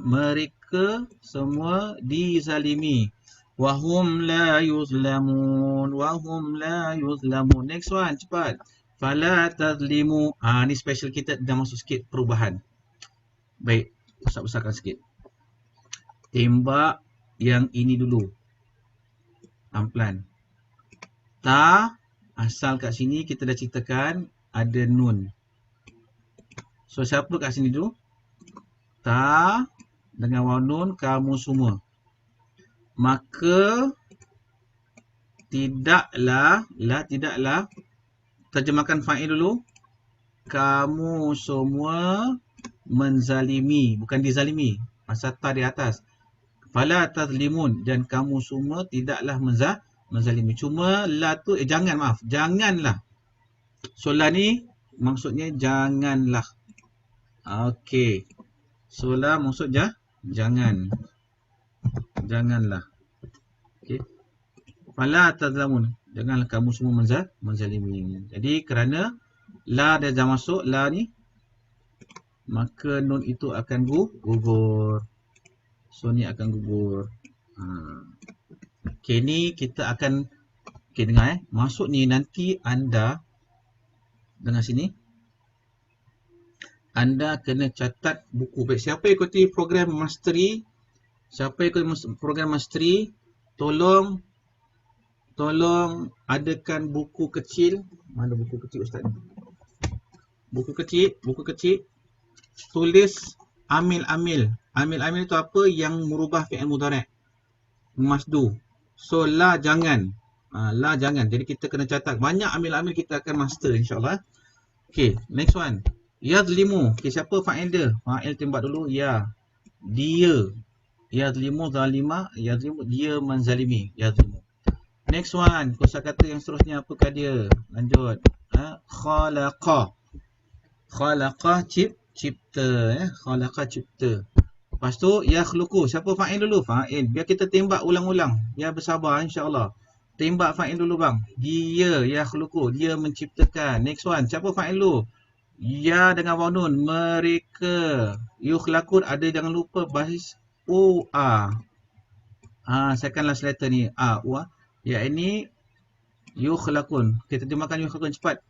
mereka semua dizalimi. Wahum la yuzlamun. Wahum la yuzlamun. Next one, cepat. Fala tazlimu. Ni special kita dah masuk sikit perubahan. Baik, besar-besarkan sikit. Tembak yang ini dulu. Pelan-pelan. Ta, asal kat sini kita dah ceritakan ada nun. So, siapa kat sini dulu? Ta dengan waw nun kamu semua. Maka tidaklah terjemahkan fa'il dulu. Kamu semua menzalimi, bukan dizalimi. Pasal ta di atas. Fala tazlimun, dan kamu semua tidaklah menzalimi. Cuma la tu janganlah. So la ni maksudnya janganlah. Okey. So la maksud janganlah. Okey. Fala tazlamun, janganlah kamu semua menzalimi. Jadi kerana la dah masuk, la ni, maka nun itu akan gugur. So ni akan gugur. Okey, ni kita akan dengar masuk ni nanti anda dengar sini. Anda kena catat buku. Baik, siapa ikuti program mastery? Tolong adakan buku kecil. Mana buku kecil ustaz? Buku kecil. Tulis amil-amil. Amil-amil itu apa? Yang merubah fi'il mudhari'. Masdu. So la jangan. La jangan. Jadi kita kena catat. Banyak amil-amil kita akan master insya-Allah. Okey, next one. Yazlimu. Okey, siapa fa'il dia? Fa'il tembak dulu. Ya. Dia. Yazlimu zalima. Yazlimu, dia menzalimi. Yazlimu. Next one. Kosakata yang seterusnya apakah dia? Lanjut. Khalaqa. Khalaqa cipta. Khalaqa cipta. Lepas tu yakhluqu. Siapa fa'il dulu? Fa'il. Biar kita tembak ulang-ulang. Ya, bersabar insya-Allah. Tembak fa'il dulu bang. Dia yakhluqu. Dia menciptakan. Next one. Siapa fa'il dulu? Ya dengan waw nun. Mereka. Yukhlaqun. Ada jangan lupa bahas UA. Second last letter ni. UA. Ya, ini yukhlaqun. Kita terjemahkan yukhlaqun cepat.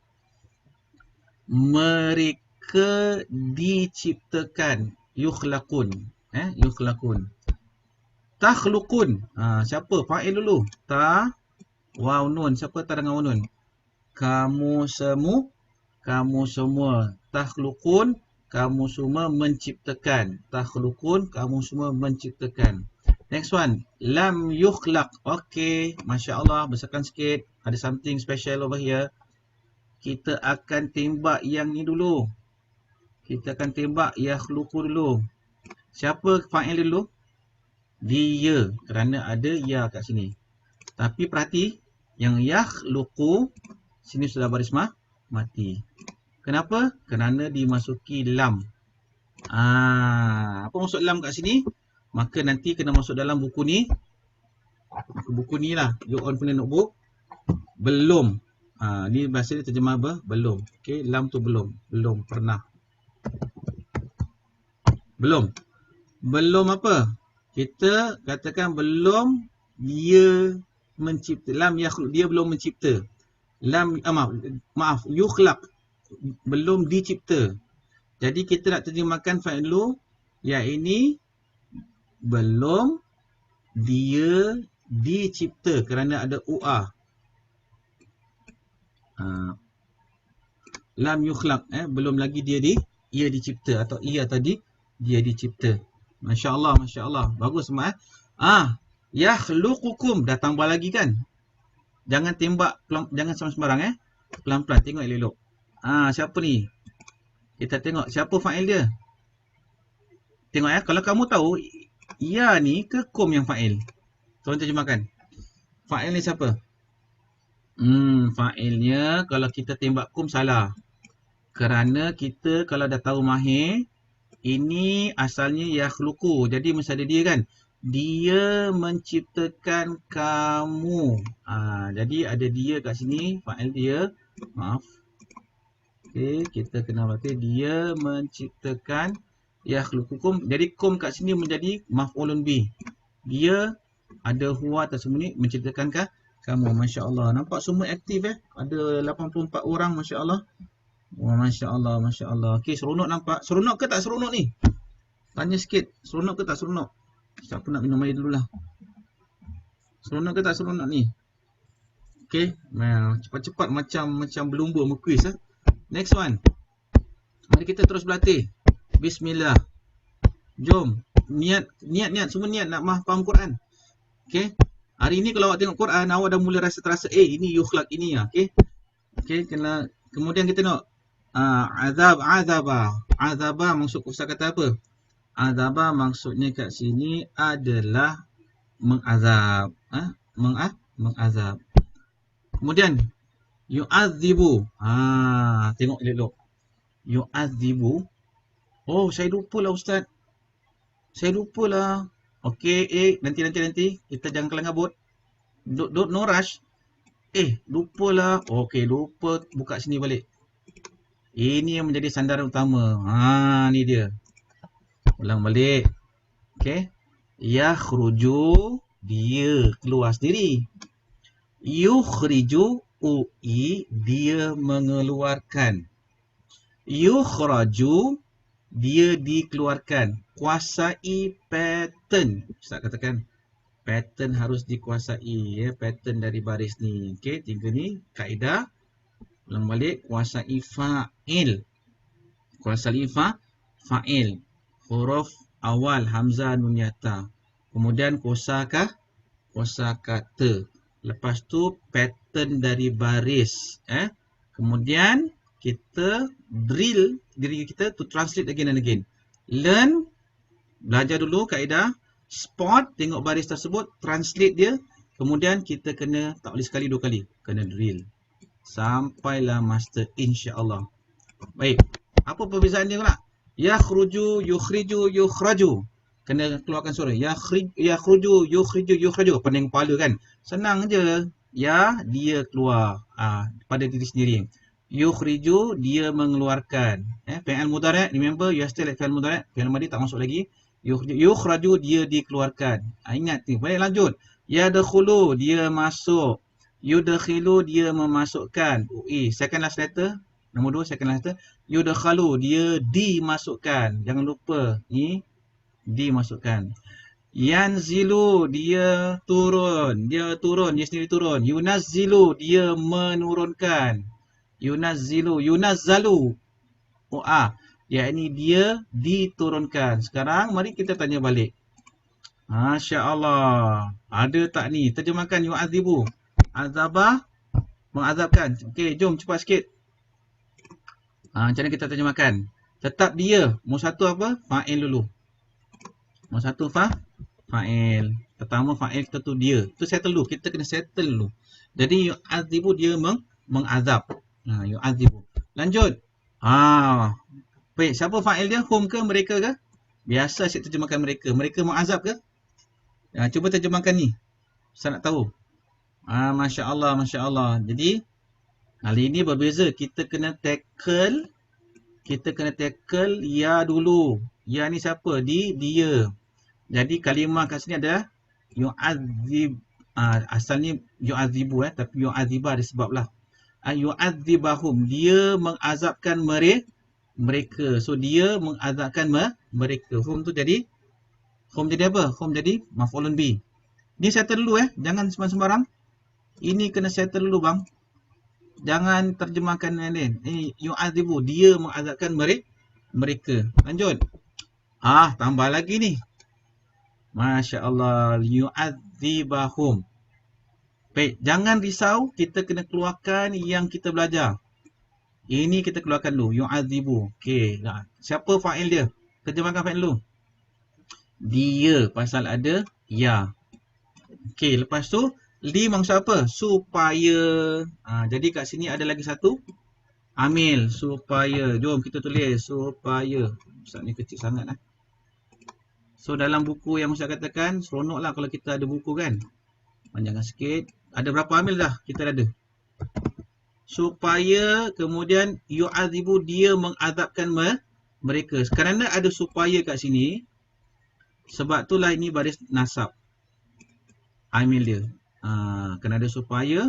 Mereka diciptakan. Yukhlaqun. Yukhlaqun. Takhluqun. Siapa? Fa'il dulu. Ta. Waw nun. Siapa ta dengan waw nun? Kamu semua. Takhluqun. Kamu semua menciptakan. Takhluqun. Kamu semua menciptakan. Next one. Lam yukhlaq. Okay. Masya Allah. Besarkan sikit. Ada something special over here. Kita akan tembak yang ni dulu. Kita akan tembak yakhluqu dulu. Siapa fa'il dulu? Dia. Kerana ada ya kat sini. Tapi perhati. Yang yakhluqu. Sini sudah baris mati. Kenapa? Kerana dimasuki lam. Apa maksud lam kat sini? Maka nanti kena masuk dalam buku ni. Buku ni lah. You on punya notebook. Belum. Ni bahasa dia terjemah apa? Belum. Okay. Lam tu belum. Belum pernah. Belum. Belum apa? Kita katakan belum dia mencipta. Lam yakhluq. Dia belum mencipta. Lam, maaf. Yukhlaq. Belum dicipta. Jadi kita nak terjemahkan fa'il dulu. Yang ini belum dia dicipta kerana ada UA. Lam yukhlaq. Belum lagi dia dicipta. Atau ia tadi dia dicipta. Masya Allah, Masya Allah. Bagus semua. Yakhluqukum. Dah tambah lagi kan? Jangan tembak, jangan sembarang. Pelan-pelan, tengok elok-elok. Siapa ni? Kita tengok siapa fa'il dia. Tengok kalau kamu tahu ya ni ke kum yang fa'il. Tolong terjemahkan. Fa'il ni siapa? Fa'ilnya kalau kita tembak kum salah. Kerana kita kalau dah tahu mahir, ini asalnya yakhluqu. Jadi mesti ada dia kan. Dia menciptakan kamu. Jadi ada dia kat sini, fa'il dia. Maaf. Okey, kita kena baca dia menciptakan yakhluqukum. Jadi kum kat sini menjadi maf'ulun bih. Dia ada huwa tersembunyi menciptakan kamu. Masya-Allah. Nampak semua aktif Ada 84 orang masya-Allah. Wah, masya-Allah, masya-Allah. Okey, seronok nampak. Seronok ke tak seronok ni? Tanya sikit. Seronok ke tak seronok? Siapa nak minum air dululah. Seronok ke tak seronok ni? Okey, cepat-cepat macam berlumba kuis Next one. Mari kita terus berlatih. Bismillah. Jom. Niat semua niat nak faham Quran. Okey. Hari ni kalau awak tengok Quran, awak dah mula terasa ini yukhlaq ini okey. Okey, kemudian kita tengok azaba maksud kosakata apa? Azaba maksudnya kat sini adalah mengazab. Mengazab. Kemudian yu'adzibu. Tengok elok-elok. Yu'adzibu. Oh, saya lupalah Ustaz. Saya lupalah. Okey, nanti. Kita jangan kelangabut. No rush. Lupalah. Okey, lupa buka sini balik. Ini yang menjadi sandaran utama. Ni dia. Ulang balik. Okey. Yakhruju, dia keluar sendiri. Yukhriju, dia mengeluarkan. Yukhraju, dia dikeluarkan. Kuasai pattern. Ustaz katakan pattern harus dikuasai pattern dari baris ni. Okey, 3 ni kaedah. Ulang balik, kuasai fa'il. Kuasai fa'il. Huruf awal hamzah nun yata. Kemudian kosakata. Lepas tu pattern dari baris. Kemudian kita drill diri kita to translate again and again. Learn, belajar dulu kaedah. Spot, tengok baris tersebut, translate dia. Kemudian kita kena tak boleh sekali 2 kali. Kena drill. Sampailah master insya-Allah. Baik. Apa perbezaan dia pula? Yakhruju, yukhriju, yukhraju. Kena keluarkan suara. Yakhruju, yukhriju. Pening kepala kan? Senang je. Dia keluar pada diri sendiri. Yukhriju, dia mengeluarkan. Fi'il mudhari', remember you are still at fi'il mudhari'. Fi'il madhi tak masuk lagi. Yukhraju, dia dikeluarkan. Ingat ni. Baik, lanjut. Yadkhulu, dia masuk. Yudkhilu, dia memasukkan. Second last letter. Nombor 2, second last letter. Yudkhalu, dia dimasukkan. Jangan lupa. Ni dimasukkan. Yanzilu, dia turun. Dia sendiri turun. Yunazzilu, dia menurunkan. Yunazzalu. Yakni dia diturunkan. Sekarang mari kita tanya balik. Masya Allah. Ada tak ni? Terjemahkan yu'adzibu. Azabah, mengazabkan. Okey, jom cepat sikit. Macam mana kita terjemahkan? Tetap dia. Nombor 1 apa? Fa'il dulu. Nombor 1 fa'il. Pertama fa'il kita tu dia. Tu settle dulu. Kita kena settle dulu. Jadi yu'adzibu, dia mengazab. Yu'adzibu. Lanjut. Baik, siapa fa'il dia? Hum ke mereka ke? Biasa saya terjemahkan mereka. Mereka mengazab ke? Cuba terjemahkan ni. Saya nak tahu. Masya Allah. Jadi kali ini berbeza. Kita kena tackle ya dulu. Ya ni siapa? Dia. Jadi kalimah kat sini adalah yu'adzib. Asalnya yu'adzibu tapi yu'adzibah ada sebab lah. Yu'adzibahum, dia mengazabkan mereka. So dia mengazabkan mereka. Hum jadi apa? Hum jadi maf'ulun bi. Ni settle dulu jangan sembarang. Ini kena settle dulu bang. Jangan terjemahkan yang lain. Ini yu'adzibu, dia mengazabkan mereka. Lanjut. Tambah lagi ni. Masya Allah. Yu'adzibahum. Baik, jangan risau. Kita kena keluarkan yang kita belajar. Ini kita keluarkan dulu. Yu'adzibu. Okey. Siapa fa'il dia? Terjemahkan fa'il dulu. Dia. Pasal ada ya. Okey, lepas tu li maksud apa? Supaya. Jadi kat sini ada lagi satu. Amil supaya. Jom kita tulis supaya. Ustaz ni kecil sangat lah. So dalam buku yang Ustaz katakan, seronok lah kalau kita ada buku kan. Panjangkan sikit. Ada berapa amil dah? Kita dah ada. Supaya kemudian yu'adzibu, dia mengazabkan mereka. Kerana ada supaya kat sini, sebab itulah ini baris nasab. Amil dia. Kena ada supaya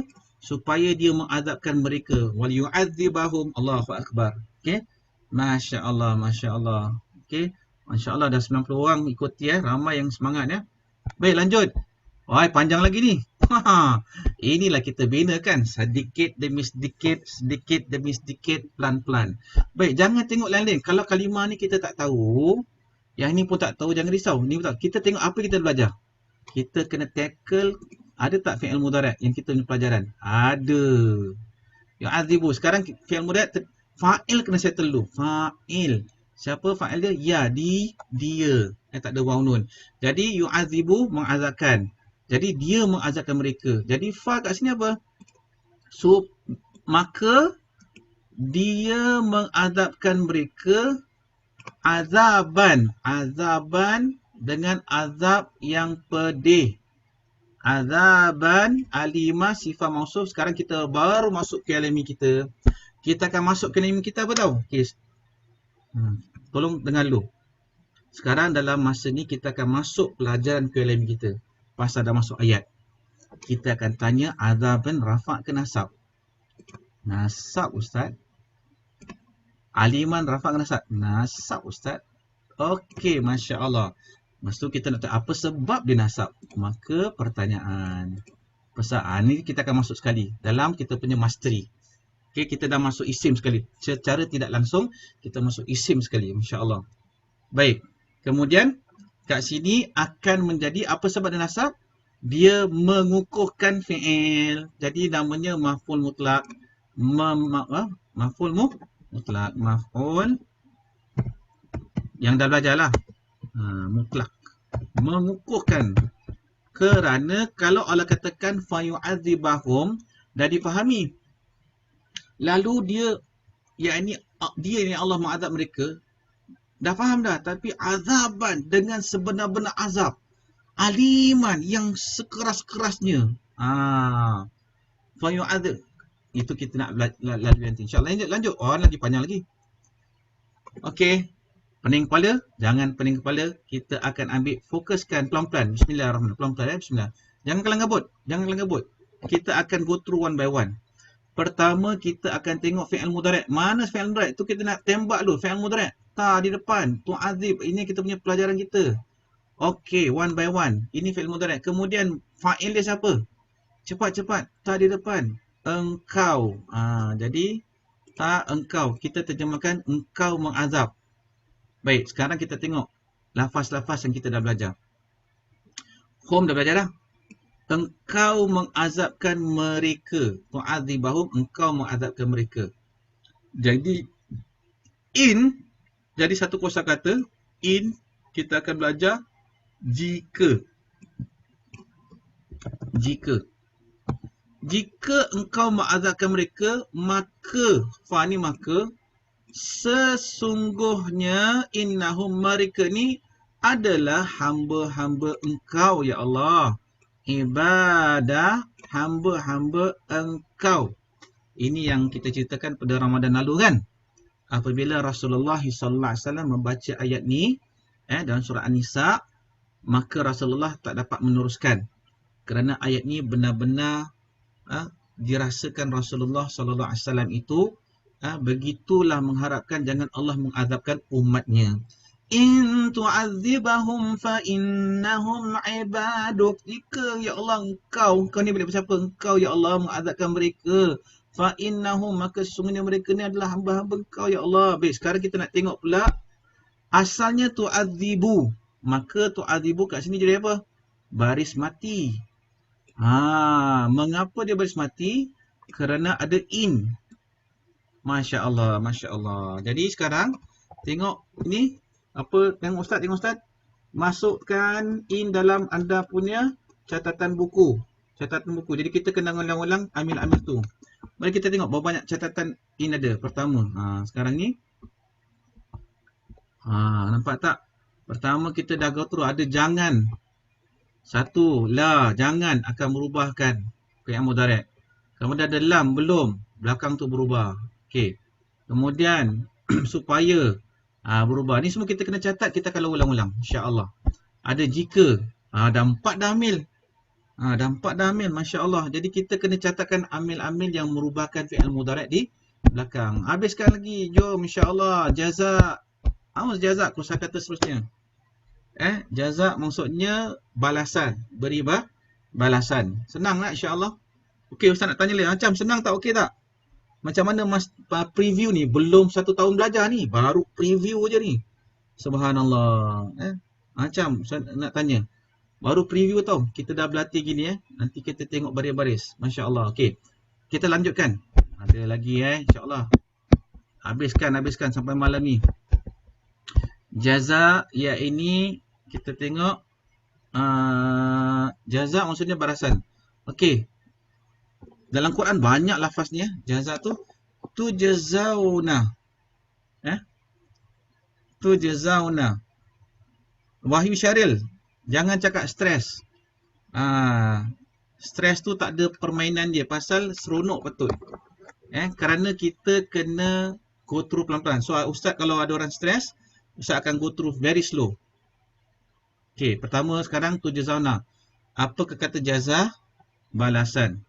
dia mengazabkan mereka. Wal yu'adzibahum. Allahu akbar. Okey. Masya-Allah, masya-Allah. Okey. Masya-Allah dah 90 orang ikuti ramai yang semangat ya. Baik, lanjut. Wah, panjang lagi ni. Inilah kita bina kan, sedikit demi sedikit, sedikit demi sedikit, pelan-pelan. Baik, jangan tengok lain-lain. Kalau kalimah ni kita tak tahu, yang ni pun tak tahu, jangan risau. Ni pun tak. Kita tengok apa kita belajar. Kita kena tackle. Ada tak fi'il mudhari' yang kita punya pelajaran? Ada. Yu'adzibu. Sekarang fi'il mudhari' fa'il kena settle dulu. Fa'il. Siapa fa'il dia? Ya, dia. Tak ada waw nun. Jadi yu'adzibu mengazabkan. Jadi dia mengazabkan mereka. Jadi fa kat sini apa? So maka dia mengazabkan mereka azaban. Azaban dengan azab yang pedih. Azaban alimah sifat mausuf. Sekarang kita baru masuk ke alami kita. Kita akan masuk ke alami kita apa tahu? Okay. Tolong dengar dulu. Sekarang dalam masa ni kita akan masuk pelajaran ke alami kita. Pasal dah masuk ayat. Kita akan tanya azaban rafa' ke nasab? Nasab ustaz. Aliman rafa' ke nasab? Nasab ustaz. Okey, Masya Allah. Lepas tu kita nak tahu apa sebab dia nasab. Maka pertanyaan. Ni kita akan masuk sekali dalam kita punya mastery. Okey, kita dah masuk isim sekali. Secara tidak langsung kita masuk isim sekali, insya-Allah. Baik. Kemudian kat sini akan menjadi apa sebab dia nasab? Dia mengukuhkan fi'il. Jadi namanya maf'ul mutlak. Maf'ul mutlak. Maf'ul yang dah belajar lah. Mutlak. Mengukuhkan. Kerana kalau Allah katakan fayu'adzibahum, dah dipahami. Lalu dia ni Allah mengazab mereka. Dah faham dah. Tapi azaban dengan sebenar-benar azab. Aliman yang sekeras-kerasnya. Fayu'adzib. Itu kita nak lalui nanti. InsyaAllah lanjut. Lagi panjang lagi. Okey. Pening kepala, jangan pening kepala. Kita akan ambil, fokuskan pelan-pelan. Bismillahirrahmanirrahim. Pelan-pelan bismillah. Jangan kelang kabut. Kita akan go through one by one. Pertama, kita akan tengok fi'il mudhari'. Mana fi'il mudhari'? Itu kita nak tembak dulu. Fi'il mudhari'. Di depan. Tu'adzib. Ini kita punya pelajaran kita. Okey, one by one. Ini fi'il mudhari'. Kemudian, fa'il dia siapa? Cepat-cepat. Di depan. Engkau. Jadi, engkau. Kita terjemahkan engkau mengazab. Baik, sekarang kita tengok lafaz-lafaz yang kita dah belajar. Hum dah belajar dah. Engkau mengazabkan mereka. Tu'adzibahum, engkau mengazabkan mereka. Jadi, jadi satu kosakata. Kita akan belajar jika. Jika engkau mengazabkan mereka, maka, sesungguhnya innahum, mereka ni adalah hamba-hamba engkau ya Allah. Ibadah, hamba-hamba engkau. Ini yang kita ceritakan pada Ramadan lalu kan. Apabila Rasulullah SAW membaca ayat ni dalam surah An-Nisa, maka Rasulullah tak dapat meneruskan. Kerana ayat ni benar-benar dirasakan Rasulullah SAW itu begitulah mengharapkan jangan Allah mengazabkan umatnya. In tu'adzibahum fa innahum ibaduk. Jika ya Allah engkau ni boleh siapa? Engkau ya Allah mengazabkan mereka. Fa innahum, maka sesungguhnya mereka ni adalah hamba-hamba engkau ya Allah. Baik, sekarang kita nak tengok pula asalnya tu'adzibu. Maka tu'adzibu kat sini jadi apa? Baris mati. Mengapa dia baris mati? Kerana ada in. Masya Allah, Masya Allah. Jadi sekarang tengok ni apa? Tengok Ustaz. Masukkan in dalam anda punya catatan buku. Jadi kita kena ulang-ulang ambil tu. Mari kita tengok berapa banyak catatan in ada. Pertama, sekarang ni nampak tak? Pertama kita dah go through, ada jangan. Satu, la, jangan akan merubahkan fi'il mudhari'. Kemudian ada lam, belum, belakang tu berubah. Okey. Kemudian supaya berubah. Ni semua kita kena catat, kita akan ulang-ulang insya-Allah. Ada jika, dah 4 dah amil. Dah 4 dah amil, masya-Allah. Jadi kita kena catatkan amil-amil yang merubahkan fi'il mudhari' di belakang. Habiskan lagi. Jom insya-Allah. Jazak. Jazak kosakata seterusnya. Jazak maksudnya balasan, beri balasan. Senang tak insya-Allah? Okey, Ustaz nak tanya lagi. Macam senang tak, okey tak? Macam mana mas preview ni? Belum 1 tahun belajar ni, baru preview je ni. Subhanallah. Macam Ustaz nak tanya. Baru preview tau. Kita dah berlatih gini Nanti kita tengok baris-baris. Masya-Allah. Okey. Kita lanjutkan. Ada lagi insya-Allah. Habiskan sampai malam ni. Jaza, ya ini kita tengok jaza maksudnya balasan. Okey. Dalam Quran banyak lafaz ni jaza tu tujzauna. Tujzauna. Wahyu Syaril, jangan cakap stres. Stres tu tak ada permainan dia pasal seronok betul. Kerana kita kena go through pelan-pelan. So ustaz kalau ada orang stres, ustaz akan go through very slow. Okey, pertama sekarang tujzauna. Apa kata jaza? Balasan.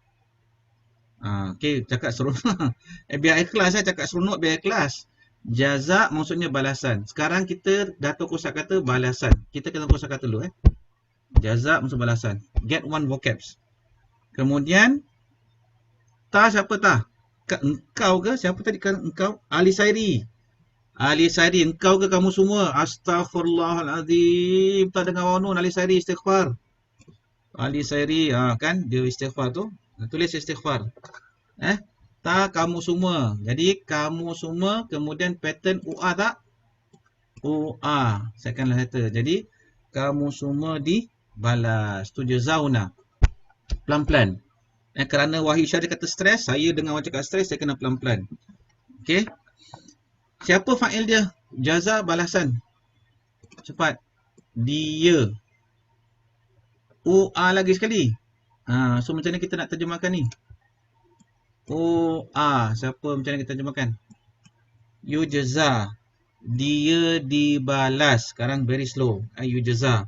Okey, cakap seronok. Biar ikhlas cakap seronok biar ikhlas. Jaza maksudnya balasan. Sekarang kita dah tahu kosakata balasan. Kita kena kosakata dulu Jaza maksud balasan. Get one vocabs. Kemudian ta siapa ta? Engkau ke? Siapa tadi kan engkau? Ali Sairi. Ali Sairi, engkau ke kamu semua? Astaghfirullahalazim. Tak dengar wanun Ali Sairi istighfar. Ali Sairi kan dia istighfar tu. Tulis istighfar. Ta kamu semua. Jadi kamu semua, kemudian pattern UA tak? UA. Second letter. Jadi kamu semua dibalas. Tu jazauna. Pelan-pelan. Kerana Wahyu Syaril kata stres, saya dengar orang cakap stres, saya kena pelan-pelan. Okey. Siapa fa'il dia? Jaza balasan. Cepat. Dia. UA lagi sekali. So macam mana kita nak terjemahkan ni? Siapa macam mana kita terjemahkan? Yujza. Dia dibalas. Sekarang very slow. Yujza.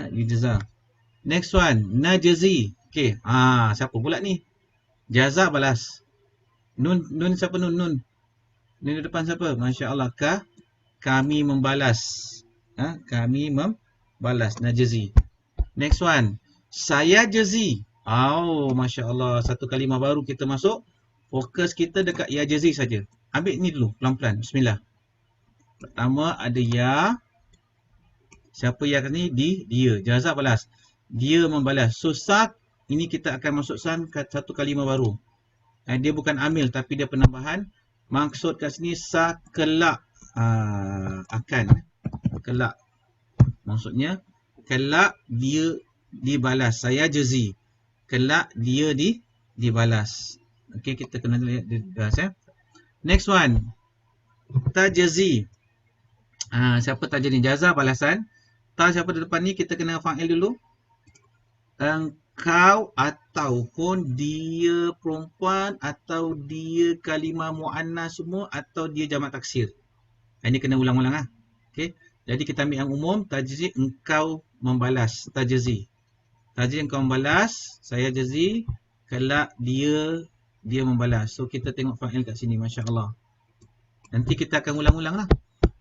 Yujza. Next one. Najzi. Okay. Siapa pula ni? Jaza balas. Nun siapa nun? Nun di depan siapa? Masya Allah. Kami membalas. Kami membalas. Najzi. Next one. Saya jazi. Masya Allah. Satu kalimah baru kita masuk. Fokus kita dekat ya jazi saja. Ambil ni dulu. Pelan-pelan. Bismillah. Pertama ada ya. Siapa ya ni? Dia. Jaza balas. Dia membalas. So sak. Ini kita akan masukkan satu kalimah baru. Dia bukan amil tapi dia penambahan. Maksud kat sini sak kelak. Akan. Kelak. Maksudnya kelak dia dibalas. Saya jazi. Kelak dia dibalas. Okey, kita kena lihat dia. Next one. Tajzi. Siapa tajzi ni? Jaza balasan. Ta siapa di depan ni? Kita kena fa'il dulu. Engkau ataupun dia perempuan atau dia kalimah muannas semua atau dia jamak taksir. Ini kena ulang-ulang Okey. Jadi kita ambil yang umum, tajzi engkau membalas, tajzi. Tajzi engkau membalas, saya jazi, kelak dia membalas. So kita tengok fa'il kat sini, masya-Allah. Nanti kita akan ulang-ulang lah.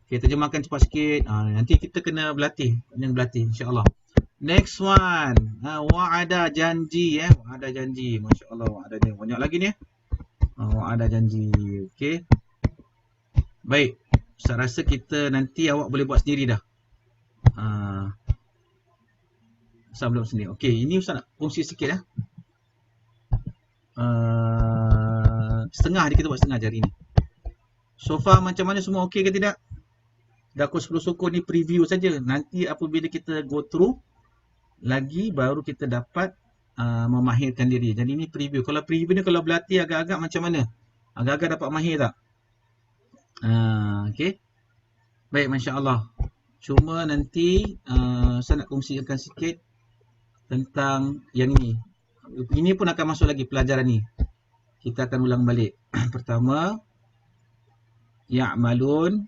Okay, terjemahkan cepat sikit. Nanti kita kena berlatih, insya-Allah. Next one. Wa'ada janji wa'ada janji. Masya-Allah, wa'ada ni banyak lagi ni wa'ada janji. Okey. Baik. Saya rasa kita nanti awak boleh buat sendiri dah. Ustaz belum sendiri. Okey, ini Ustaz nak kongsi sikit setengah ni kita buat setengah hari ni. So far macam mana, semua okey ke tidak? Dah pukul 10 sokong ni preview saja. Nanti apabila kita go through lagi baru kita dapat memahirkan diri. Jadi ini preview. Kalau preview ni kalau berlatih agak-agak macam mana? Agak-agak dapat mahir tak? Okey. Baik, Masya Allah. Cuma nanti saya nak kongsikan sikit tentang yang ini. Ini pun akan masuk lagi pelajaran ni. Kita akan ulang balik. Pertama, ya'malun,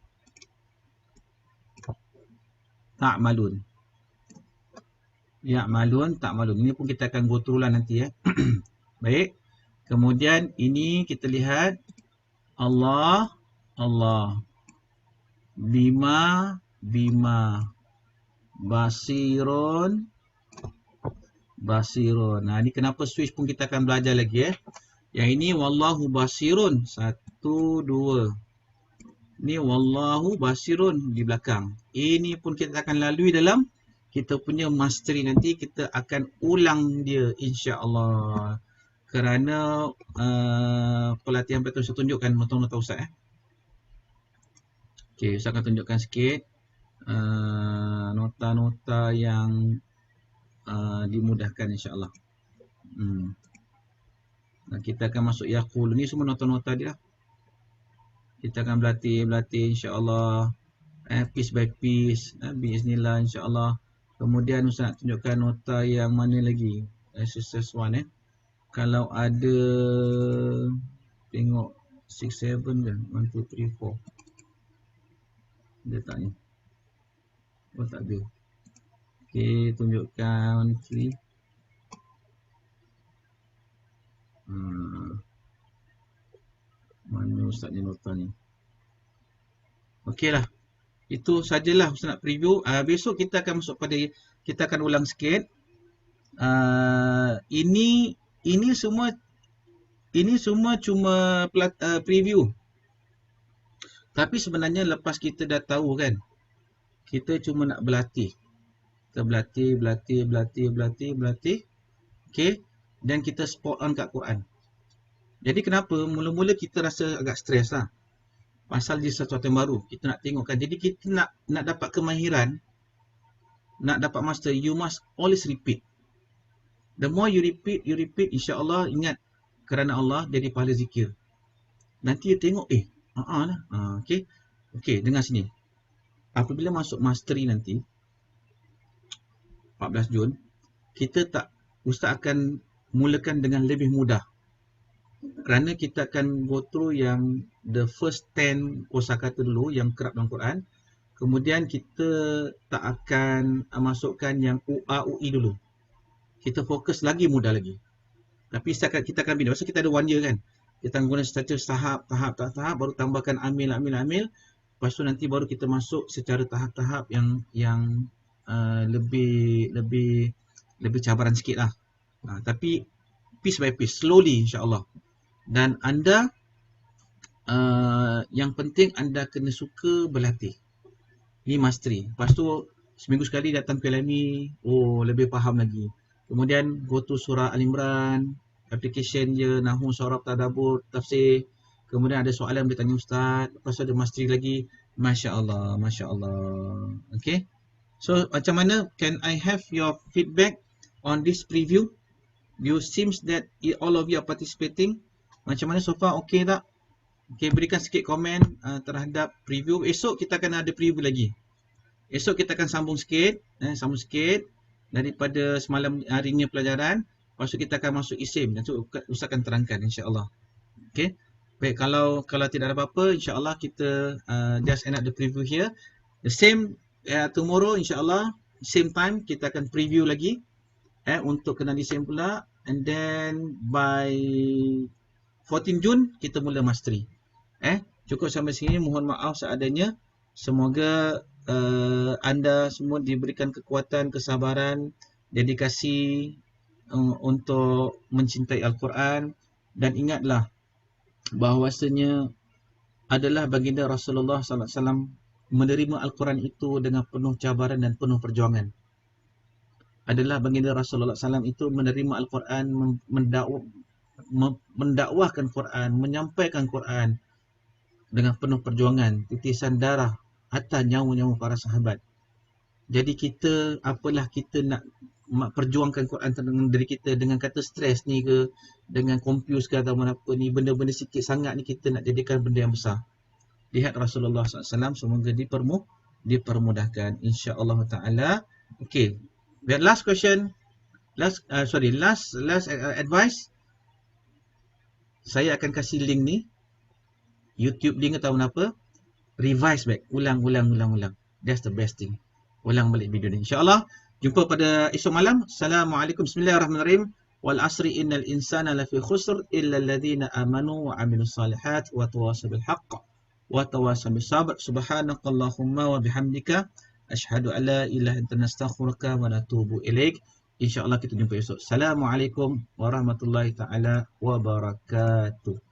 ta'malun. Ya'malun, ta'malun. Ini pun kita akan go through lah nanti ya. Baik. Kemudian ini kita lihat Allah, Allah. Bima, bima. Basirun, basirun. Nah, ini kenapa switch pun kita akan belajar lagi ya. Yang ini wallahu basirun. 1, 2. Ini wallahu basirun di belakang. Ini pun kita akan lalui dalam kita punya mastery nanti. Kita akan ulang dia insya-Allah. Kerana pelatihan betul saya tunjukkan nota-nota Ustaz. Okey, Ustaz akan tunjukkan sikit nota-nota yang dimudahkan insya-Allah. Kita akan masuk yaqul. Ni semua nota-nota dia. Kita akan berlatih insya-Allah. Piece by piece. Bismillah insya-Allah. Kemudian Ustaz nak tunjukkan nota yang mana lagi? Exercise 1 Kalau ada tengok 6, 7 je. 1, 2, 3, 4. Dia tak ni. Oh tak ada. Okey, tunjukkan 3. Mana Ustaz ni nota ni? Okey lah. Itu sajalah Ustaz nak preview. Besok kita akan masuk pada, kita akan ulang sikit. Ini semua cuma preview. Tapi sebenarnya lepas kita dah tahu kan, kita cuma nak berlatih. Kita berlatih. Okey. Dan kita spot on kat Quran. Jadi kenapa? Mula-mula kita rasa agak stres lah. Pasal dia sesuatu yang baru. Kita nak tengok kan. Jadi kita nak dapat kemahiran, nak dapat master, you must always repeat. The more you repeat, insya-Allah ingat kerana Allah jadi pahala zikir. Nanti you tengok, lah. Okey. Okey, dengar sini. Apabila masuk mastery nanti, 14 Jun, Ustaz akan mulakan dengan lebih mudah. Kerana kita akan go through yang the first 10 kosakata dulu yang kerap dalam Quran. Kemudian kita tak akan masukkan yang UI dulu. Kita fokus lagi mudah lagi. Tapi kita akan bina. Pasal kita ada 1 year kan. Kita akan guna status tahap, baru tambahkan amil. Lepas tu nanti baru kita masuk secara tahap-tahap yang lebih cabaran sikit lah. Tapi piece by piece, slowly insya-Allah. Dan anda yang penting anda kena suka berlatih. Ini mastery. Lepas tu seminggu sekali datang ke Lami, lebih faham lagi. Kemudian go to surah Al-Imran, application je, nahwu, sharaf, tadabbur, tafsir. Kemudian ada soalan boleh tanya ustaz. Lepas tu ada mastery lagi. Masya-Allah. Okay. So macam mana? Can I have your feedback on this preview? You seems that all of you are participating. Macam mana so far? Okay tak? Okay, berikan sikit komen terhadap preview. Esok kita akan ada preview lagi. Esok kita akan sambung sikit daripada semalam hari ni pelajaran. Lepas tu kita akan masuk isim dan Ustaz akan terangkan insya-Allah. Okay. Baik, kalau tidak ada apa-apa, insya-Allah kita just end up the preview here. The same tomorrow insya-Allah, same time kita akan preview lagi untuk kenal isim pula, and then by 14 Jun kita mula mastery. Cukup sampai sini, mohon maaf seadanya. Semoga anda semua diberikan kekuatan, kesabaran, dedikasi untuk mencintai Al-Quran, dan ingatlah bahawasanya adalah baginda Rasulullah sallallahu alaihi wasallam menerima Al-Quran itu dengan penuh cabaran dan penuh perjuangan. Adalah baginda Rasulullah SAW itu menerima Al-Quran, mendakwahkan Quran, menyampaikan Quran dengan penuh perjuangan, titisan darah, hatta nyawa-nyawa para sahabat. Jadi kita, apalah kita nak perjuangkan Quran dengan diri kita dengan kata stres ni ke, dengan confuse ke atau apa ni, benda-benda sikit sangat ni kita nak jadikan benda yang besar. Lihat Rasulullah SAW, semoga dipermudahkan insya-Allah taala. Okay, that last question, last advice. Saya akan kasih link ni, YouTube link atau apa, revise back, ulang. That's the best thing. Ulang balik video ni insya-Allah. Jumpa pada esok malam. Assalamualaikum. Bismillahirrahmanirrahim. Wal asri innal insana lafi khusr illa alladhina amanu wa amilus salihat wa tawasaw bil haqq wa tawasaw bis sabr. Subhanakallahumma wa bihamdika asyhadu an la ilaha illa anta astaghfiruka wa atubu ilaik. Insya-Allah kita jumpa esok. Assalamualaikum warahmatullahi taala wabarakatuh.